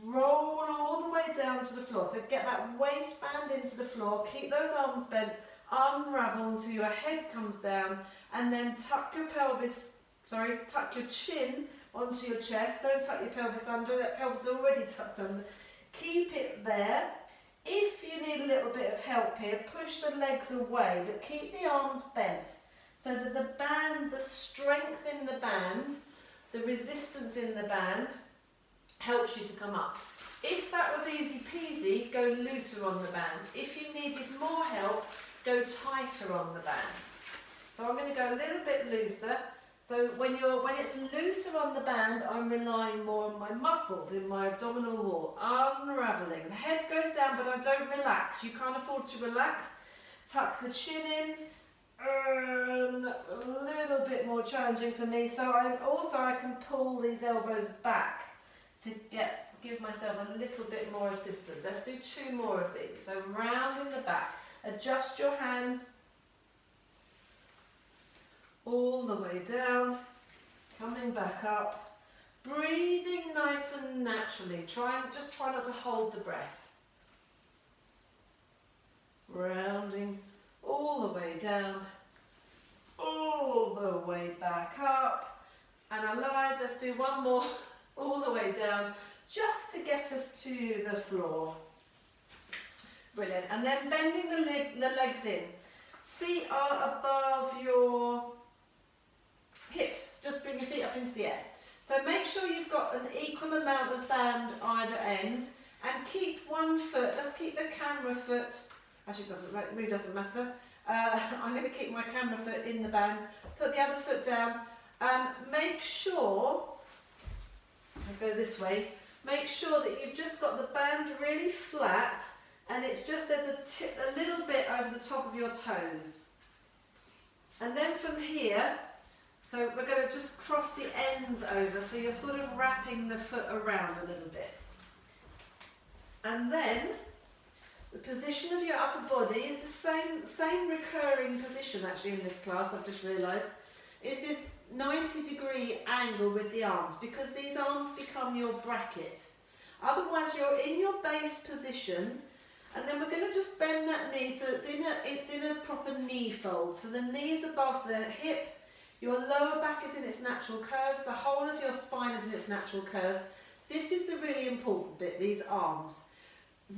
Roll all the way down to the floor. So get that waistband into the floor, keep those arms bent, unravel until your head comes down, and then tuck your chin onto your chest. Don't tuck your pelvis under, that pelvis is already tucked under. Keep it there. If you need a little bit of help here, push the legs away, but keep the arms bent so that the band, the strength in the band, the resistance in the band helps you to come up. If that was easy peasy, go looser on the band. If you needed more help, go tighter on the band. So I'm going to go a little bit looser. So when it's looser on the band, I'm relying more on my muscles in my abdominal wall, unraveling. The head goes down, but I don't relax. You can't afford to relax. Tuck the chin in. That's a little bit more challenging for me. So I can pull these elbows back to give myself a little bit more assistance. Let's do 2 more of these. So round in the back, adjust your hands all the way down, coming back up, breathing nice and naturally. Just try not to hold the breath. Rounding all the way down, all the way back up, and alive. Let's do 1 more. All the way down, just to get us to the floor. Brilliant. And then bending the legs in. Feet are above your hips. Just bring your feet up into the air. So make sure you've got an equal amount of band either end, and keep one foot. Let's keep the camera foot. Actually, it really doesn't matter. I'm going to keep my camera foot in the band. Put the other foot down. Make sure. I'll go this way. Make sure that you've just got the band really flat, and it's just there's a little bit over the top of your toes. And then from here, so we're going to just cross the ends over, so you're sort of wrapping the foot around a little bit. And then the position of your upper body is the same recurring position actually in this class, I've just realised, is this 90-degree angle with the arms, because these arms become your bracket. Otherwise you're in your base position, and then we're going to just bend that knee so it's in a proper knee fold. So the knee is above the hip, your lower back is in its natural curves, the whole of your spine is in its natural curves. This is the really important bit, these arms.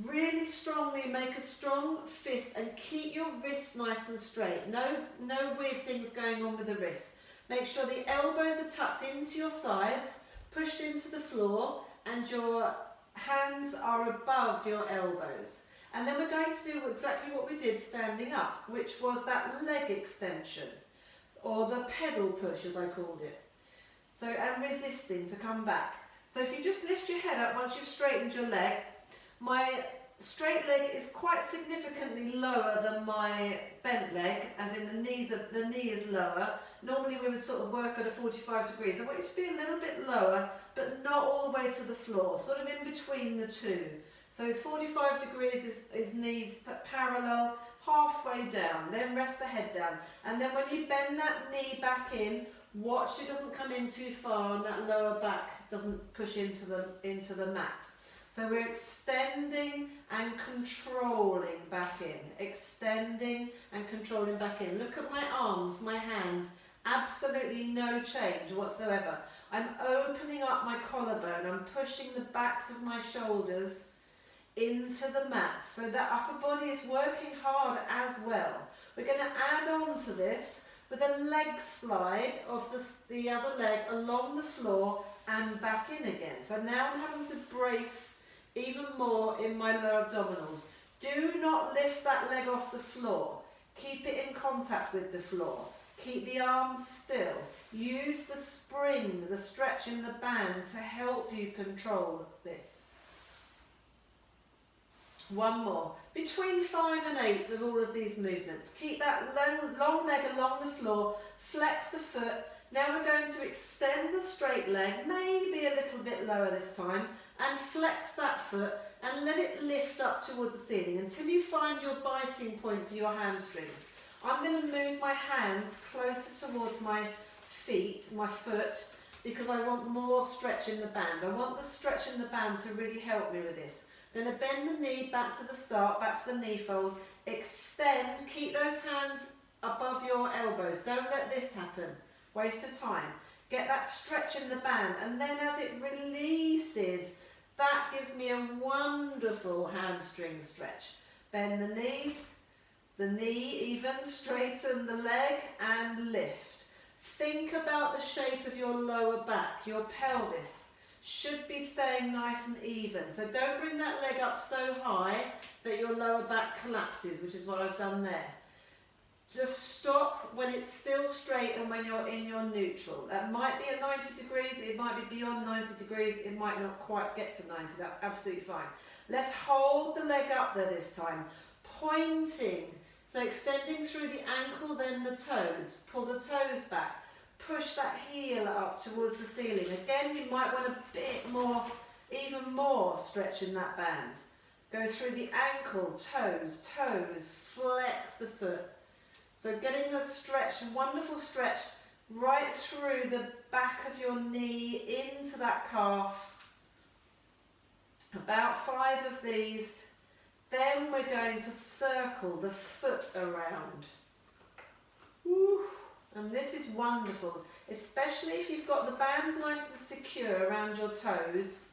Really strongly make a strong fist and keep your wrists nice and straight. No weird things going on with the wrists. Make sure the elbows are tucked into your sides, pushed into the floor, and your hands are above your elbows. And then we're going to do exactly what we did standing up, which was that leg extension, or the pedal push as I called it. So, and resisting to come back. So if you just lift your head up once you've straightened your leg, my straight leg is quite significantly lower than my bent leg, as in the knee is lower. Normally we would sort of work at a 45 degrees. I want you to be a little bit lower, but not all the way to the floor, sort of in between the two. So 45 degrees is knees parallel, halfway down, then rest the head down. And then when you bend that knee back in, watch it doesn't come in too far and that lower back doesn't push into the mat. So we're extending and controlling back in, extending and controlling back in. Look at my arms, my hands, absolutely no change whatsoever. I'm opening up my collarbone, I'm pushing the backs of my shoulders into the mat, so that upper body is working hard as well. We're going to add on to this with a leg slide of the other leg along the floor and back in again. So now I'm having to brace even more in my lower abdominals. Do not lift that leg off the floor. Keep it in contact with the floor. Keep the arms still. Use the spring, the stretch in the band to help you control this. One more. Between 5 and 8 of all of these movements. Keep that long leg along the floor. Flex the foot. Now we're going to extend the straight leg, maybe a little bit lower this time, and flex that foot and let it lift up towards the ceiling until you find your biting point for your hamstrings. I'm going to move my hands closer towards my feet, my foot, because I want more stretch in the band. I want the stretch in the band to really help me with this. I'm going to bend the knee back to the start, back to the knee fold, extend, keep those hands above your elbows. Don't let this happen. Waste of time. Get that stretch in the band, and then as it releases, that gives me a wonderful hamstring stretch. Bend the knees, the knee even, straighten the leg and lift. Think about the shape of your lower back, your pelvis should be staying nice and even. So don't bring that leg up so high that your lower back collapses, which is what I've done there. Just stop when it's still straight and when you're in your neutral. That might be at 90 degrees, it might be beyond 90 degrees, it might not quite get to 90, that's absolutely fine. Let's hold the leg up there this time, pointing. So extending through the ankle, then the toes. Pull the toes back. Push that heel up towards the ceiling. Again, you might want a bit more, even more stretch in that band. Go through the ankle, toes, flex the foot. So getting the stretch, wonderful stretch, right through the back of your knee into that calf. About 5 of these. Then we're going to circle the foot around. Woo. And this is wonderful, especially if you've got the band nice and secure around your toes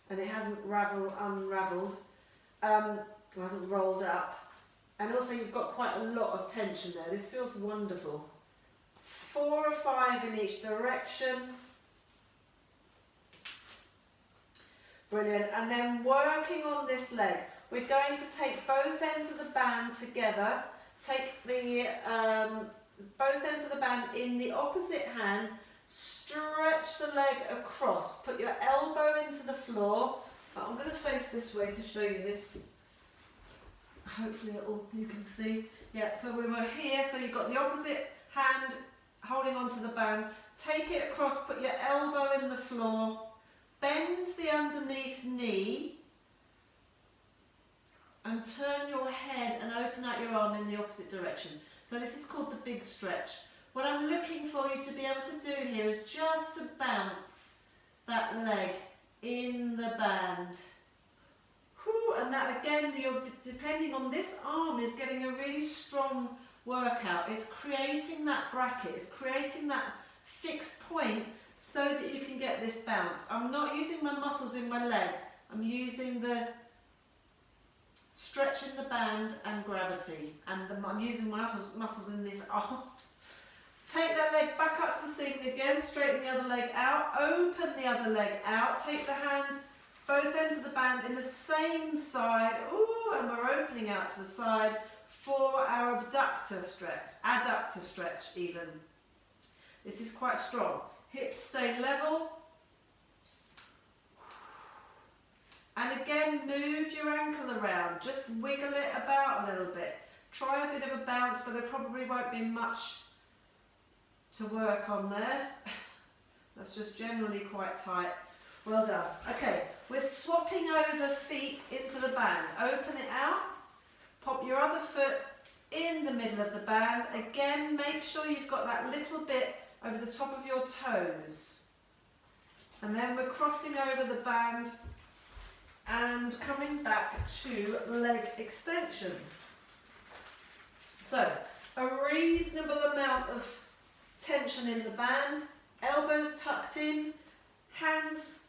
and it hasn't unravelled, hasn't rolled up. And also you've got quite a lot of tension there. This feels wonderful. 4 or 5 in each direction. Brilliant. And then working on this leg, we're going to take both ends of the band together. Take the both ends of the band in the opposite hand. Stretch the leg across. Put your elbow into the floor. I'm going to face this way to show you this. Hopefully you can see. Yeah, so we were here, so you've got the opposite hand holding onto the band. Take it across, put your elbow in the floor, bend the underneath knee, and turn your head and open out your arm in the opposite direction. So this is called the big stretch. What I'm looking for you to be able to do here is just to bounce that leg in the band. Whew, and that again, you're depending on this arm is getting a really strong workout. It's creating that bracket, it's creating that fixed point so that you can get this bounce. I'm not using my muscles in my leg, I'm using the stretch in the band and gravity, and I'm using my muscles in this arm. Take that leg back up to the ceiling again, straighten the other leg out, open the other leg out, take the hands, both ends of the band in the same side, ooh, and we're opening out to the side for our abductor stretch, adductor stretch even. This is quite strong. Hips stay level. And again, move your ankle around, just wiggle it about a little bit. Try a bit of a bounce, but there probably won't be much to work on there. That's just generally quite tight. Well done. Okay, we're swapping over feet into the band. Open it out, pop your other foot in the middle of the band. Again, make sure you've got that little bit over the top of your toes. And then we're crossing over the band and coming back to leg extensions. So, a reasonable amount of tension in the band, elbows tucked in, hands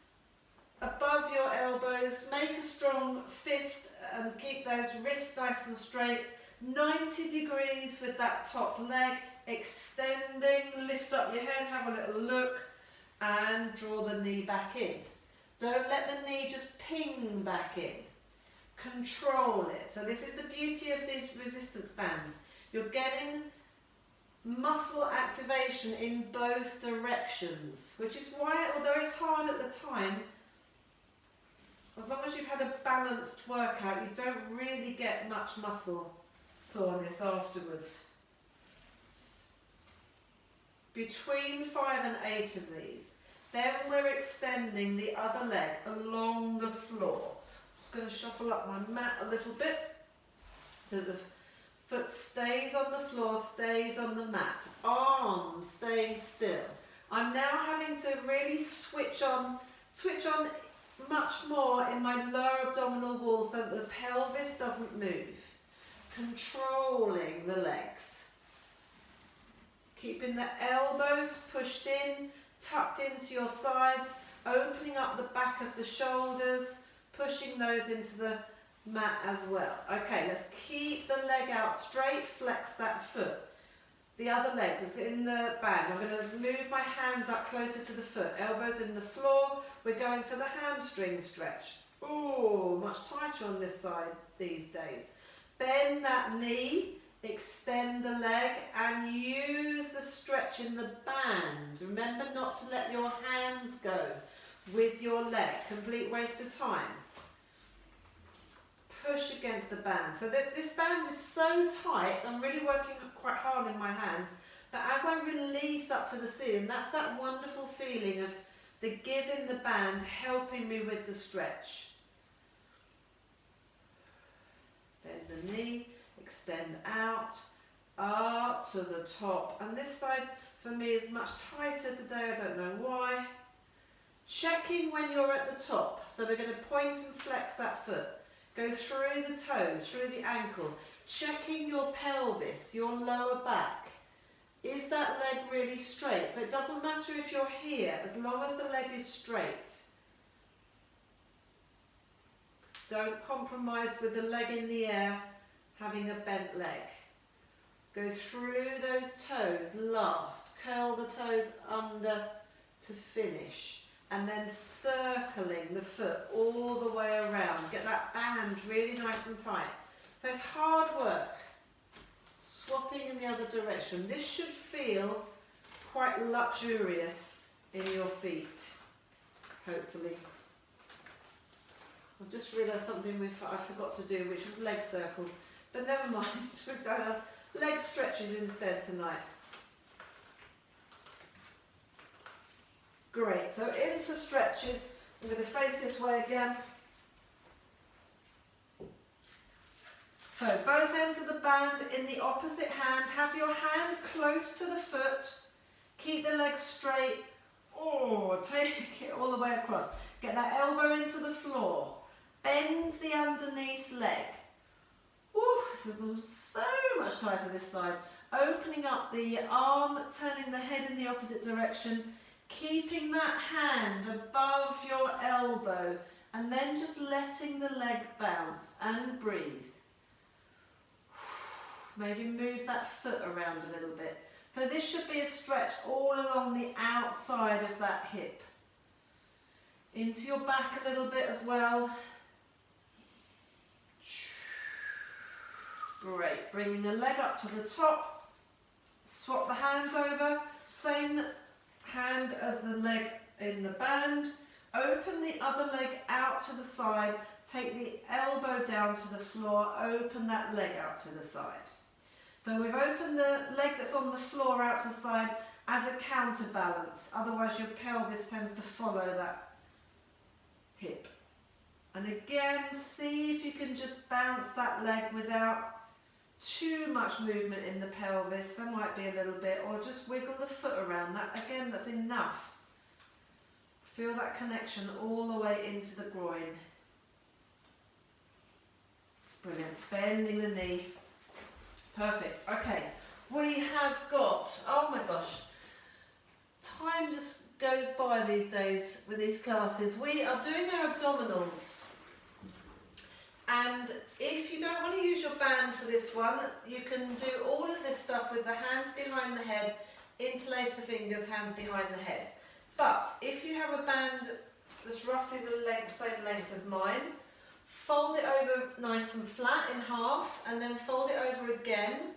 above your elbows, make a strong fist and keep those wrists nice and straight, 90 degrees with that top leg, extending, lift up your head, have a little look and draw the knee back in. Don't let the knee just ping back in. Control it. So this is the beauty of these resistance bands. You're getting muscle activation in both directions, which is why, although it's hard at the time, as long as you've had a balanced workout, you don't really get much muscle soreness afterwards. Between 5 and 8 of these. Then we're extending the other leg along the floor. Just going to shuffle up my mat a little bit so the foot stays on the floor, stays on the mat. Arms staying still. I'm now having to really switch on much more in my lower abdominal wall so that the pelvis doesn't move. Controlling the legs. Keeping the elbows pushed in, tucked into your sides, opening up the back of the shoulders, pushing those into the mat as well. Okay, let's keep the leg out straight, flex that foot. The other leg that's in the band. I'm going to move my hands up closer to the foot, elbows in the floor. We're going for the hamstring stretch. Ooh, much tighter on this side these days. Bend that knee, extend the leg and use the stretch in the band. Remember not to let your hands go with your leg. Complete waste of time. Push against the band. So this band is so tight, I'm really working quite hard in my hands, but as I release up to the ceiling, that's that wonderful feeling of the give in the band helping me with the stretch. Bend the knee, extend out, up to the top, and this side for me is much tighter today, I don't know why. Checking when you're at the top, so we're going to point and flex that foot. Go through the toes, through the ankle, checking your pelvis, your lower back. Is that leg really straight? So it doesn't matter if you're here, as long as the leg is straight. Don't compromise with the leg in the air, having a bent leg. Go through those toes last, curl the toes under to finish. And then circling the foot all the way around. Get that band really nice and tight. So it's hard work. Swapping in the other direction. This should feel quite luxurious in your feet, hopefully. I've just realised something I forgot to do, which was leg circles. But never mind, we've done leg stretches instead tonight. Great, so into stretches. I'm going to face this way again. So both ends of the band in the opposite hand. Have your hand close to the foot. Keep the legs straight. Oh, take it all the way across. Get that elbow into the floor. Bend the underneath leg. Woo, this is so much tighter this side. Opening up the arm, turning the head in the opposite direction. Keeping that hand above your elbow. And then just letting the leg bounce and breathe. Maybe move that foot around a little bit. So this should be a stretch all along the outside of that hip. Into your back a little bit as well. Great, bringing the leg up to the top. Swap the hands over. Same hand as the leg in the band. Open the other leg out to the side. Take the elbow down to the floor. Open that leg out to the side. So we've opened the leg that's on the floor out to the side as a counterbalance. Otherwise your pelvis tends to follow that hip. And again, see if you can just bounce that leg without too much movement in the pelvis. There might be a little bit, or just wiggle the foot around. That again, that's enough. Feel that connection all the way into the groin. Brilliant. Bending the knee. Perfect. Okay, we have got, oh my gosh, time just goes by these days with these classes. We are doing our abdominals. And if you don't want to use your band for this one, you can do all of this stuff with the hands behind the head, interlace the fingers, hands behind the head. But if you have a band that's roughly the same length as mine, fold it over nice and flat in half and then fold it over again.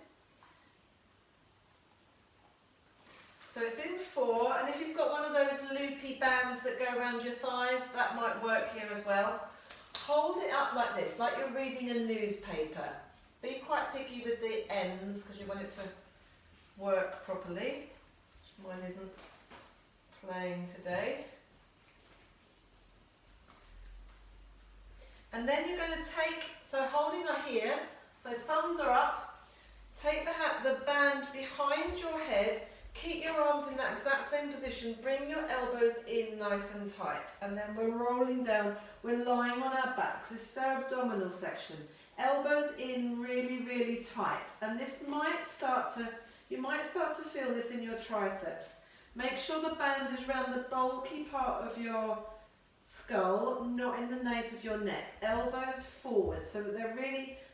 So it's in 4, and if you've got one of those loopy bands that go around your thighs, that might work here as well. Hold it up like this, like you're reading a newspaper. Be quite picky with the ends because you want it to work properly. Mine isn't playing today. And then you're going to take, so holding are here, so thumbs are up, take the band behind your head, keep your arms in that exact same position, bring your elbows in nice and tight, and then we're rolling down, we're lying on our backs. This is our abdominal section. Elbows in really, really tight, and this might start to, you might start to feel this in your triceps. Make sure the band is around the bulky part of your skull, not in the nape of your neck. Elbows forward so that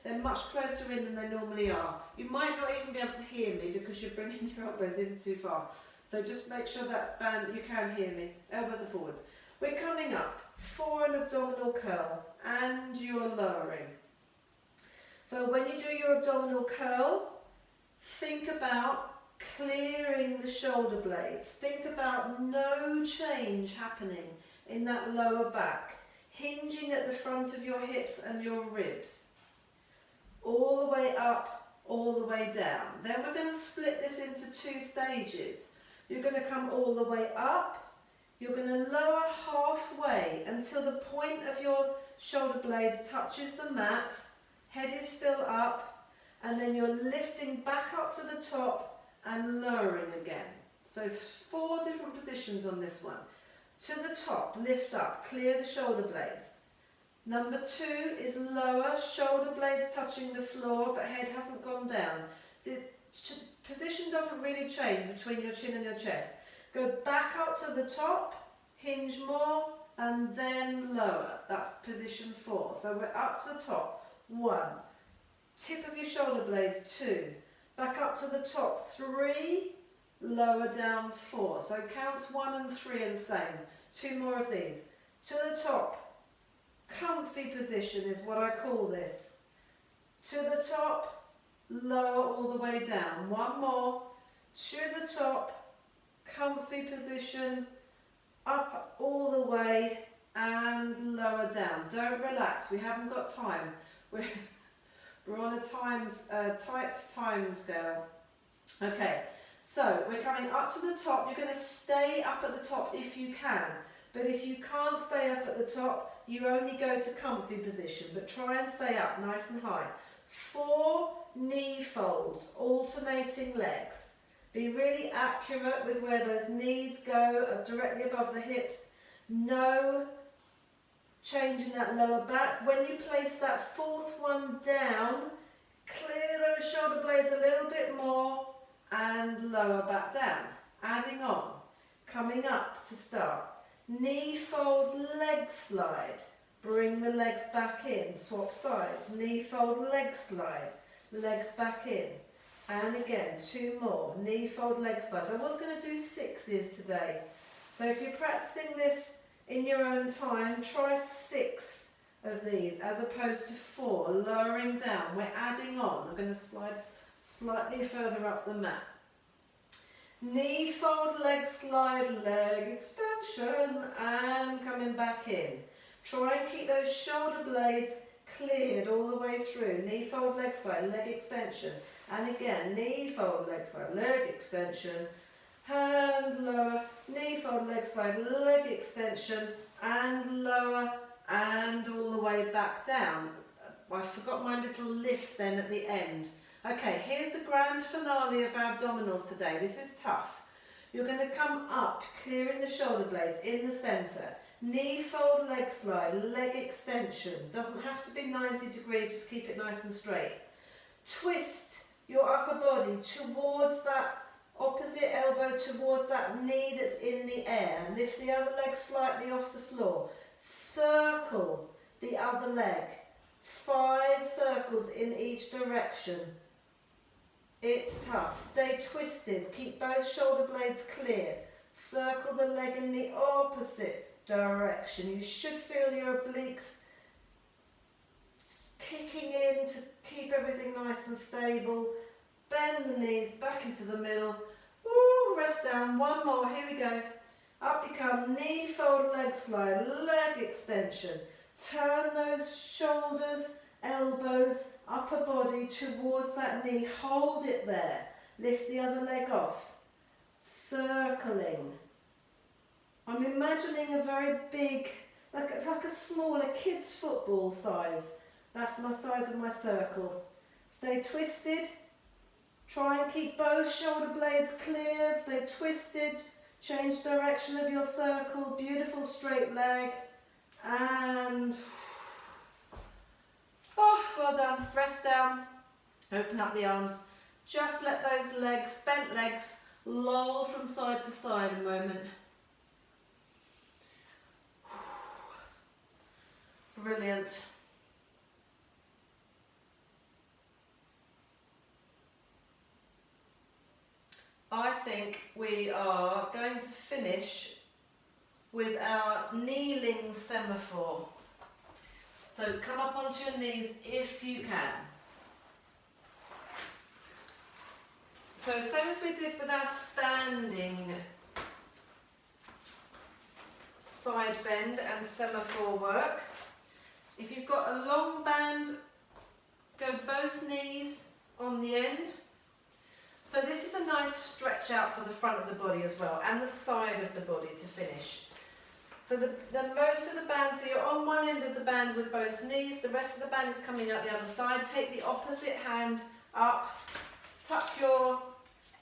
they're much closer in than they normally are. You might not even be able to hear me because you're bringing your elbows in too far. So just make sure that band, you can hear me. Elbows are forwards. We're coming up for an abdominal curl and you're lowering. So when you do your abdominal curl, think about clearing the shoulder blades. Think about no change happening in that lower back, hinging at the front of your hips and your ribs. All the way up, all the way down. Then we're going to split this into 2 stages. You're going to come all the way up. You're going to lower halfway until the point of your shoulder blades touches the mat. Head is still up. And then you're lifting back up to the top and lowering again. So 4 different positions on this one. To the top, lift up, clear the shoulder blades. Number 2 is lower, shoulder blades touching the floor, but head hasn't gone down. The position doesn't really change between your chin and your chest. Go back up to the top, hinge more, and then lower. That's position 4. So we're up to the top. 1. Tip of your shoulder blades, 2. Back up to the top, 3. Lower down, 4. So counts 1 and 3 are the same. 2 more of these. To the top, comfy position is what I call this. To the top, lower all the way down. 1 more. To the top, comfy position, up all the way and lower down. Don't relax, we haven't got time. We're on a tight time scale. Okay. So we're coming up to the top. You're going to stay up at the top if you can. But if you can't stay up at the top, you only go to comfy position. But try and stay up nice and high. 4 knee folds, alternating legs. Be really accurate with where those knees go, directly above the hips. No change in that lower back. When you place that 4th one down, clear those shoulder blades a little bit more and lower back down. Adding on, coming up to start. Knee fold, leg slide. Bring the legs back in, swap sides. Knee fold, leg slide. Legs back in. And again, 2 more. Knee fold, leg slides. I was going to do 6s today. So if you're practicing this in your own time, try 6 of these as opposed to 4. Lowering down. We're adding on. I'm going to slide slightly further up the mat. Knee fold, leg slide, leg expansion, and coming back in. Try and keep those shoulder blades cleared all the way through. Knee fold, leg slide, leg extension. And again, knee fold, leg slide, leg extension, hand lower, knee fold, leg slide, leg extension, and lower, and all the way back down. I forgot my little lift then at the end. Okay, here's the grand finale of our abdominals today. This is tough. You're going to come up, clearing the shoulder blades in the centre. Knee fold, leg slide, leg extension. Doesn't have to be 90 degrees, just keep it nice and straight. Twist your upper body towards that opposite elbow, towards that knee that's in the air. Lift the other leg slightly off the floor. Circle the other leg. 5 circles in each direction. It's tough. Stay twisted. Keep both shoulder blades cleared. Circle the leg in the opposite direction. You should feel your obliques kicking in to keep everything nice and stable. Bend the knees back into the middle. Ooh, rest down. 1 more. Here we go. Up you come. Knee fold, leg slide, leg extension. Turn those shoulders, elbows, upper body towards that knee. Hold it there. Lift the other leg off. Circling. I'm imagining a very big, like a smaller kid's football size. That's my size of my circle. Stay twisted. Try and keep both shoulder blades cleared. Stay twisted. Change direction of your circle. Beautiful straight leg. And oh, well done. Rest down. Open up the arms. Just let those legs, bent legs, loll from side to side a moment. Brilliant. I think we are going to finish with our kneeling semaphore. So come up onto your knees if you can. So same as we did with our standing side bend and semaphore work. If you've got a long band, go both knees on the end. So this is a nice stretch out for the front of the body as well, and the side of the body to finish. So the most of the band, so you're on one end of the band with both knees, the rest of the band is coming out the other side. Take the opposite hand up, tuck your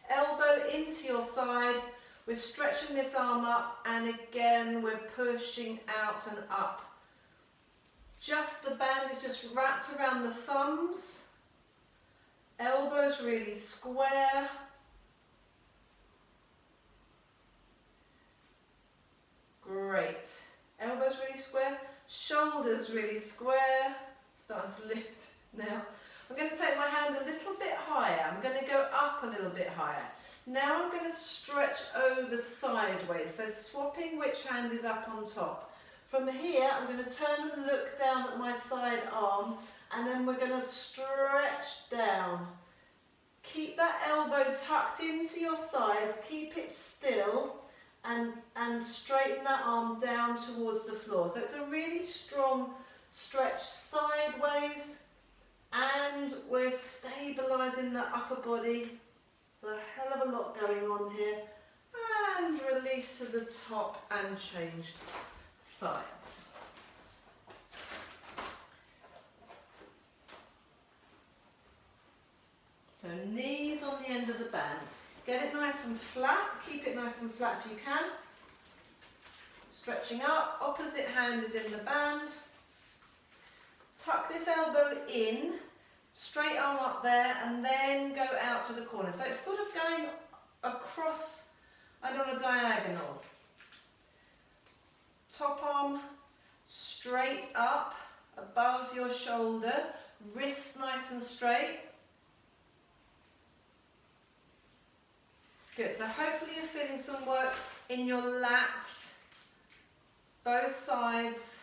elbow into your side. We're stretching this arm up, and again we're pushing out and up. Just the band is just wrapped around the thumbs. Elbows really square. Great. Elbows really square. Shoulders really square. Starting to lift now. I'm going to take my hand a little bit higher. I'm going to go up a little bit higher. Now I'm going to stretch over sideways. So swapping which hand is up on top. From here, I'm going to turn and look down at my side arm. And then we're going to stretch down. Keep that elbow tucked into your sides, keep it still, and straighten that arm down towards the floor. So it's a really strong stretch sideways, and we're stabilising the upper body. There's a hell of a lot going on here. And release to the top and change sides. So knees on the end of the band. Get it nice and flat, keep it nice and flat if you can. Stretching up, opposite hand is in the band. Tuck this elbow in, straight arm up there, and then go out to the corner. So it's sort of going across and on a diagonal. Top arm straight up above your shoulder, wrists nice and straight. Good, so hopefully you're feeling some work in your lats, both sides,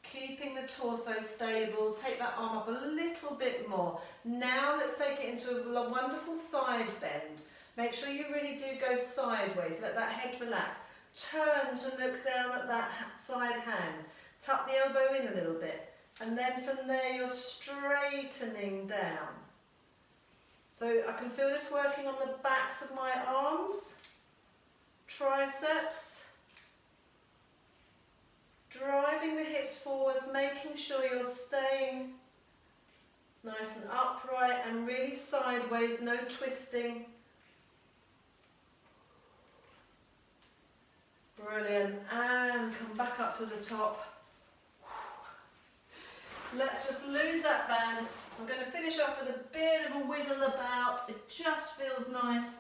keeping the torso stable. Take that arm up a little bit more. Now let's take it into a wonderful side bend. Make sure you really do go sideways, let that head relax. Turn to look down at that side hand. Tuck the elbow in a little bit. And then from there you're straightening down. So I can feel this working on the backs of my arms, triceps, driving the hips forwards, making sure you're staying nice and upright and really sideways, no twisting. Brilliant, and come back up to the top. Let's just lose that band. I'm going to finish off with a bit of a wiggle about. It just feels nice.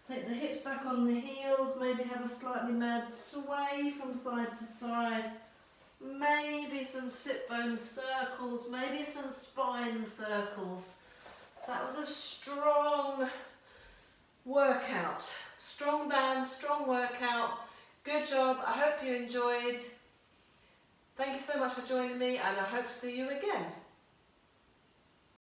Take the hips back on the heels, maybe have a slightly mad sway from side to side. Maybe some sit bone circles, maybe some spine circles. That was a strong workout. Strong band, strong workout. Good job. I hope you enjoyed. Thank you so much for joining me, and I hope to see you again.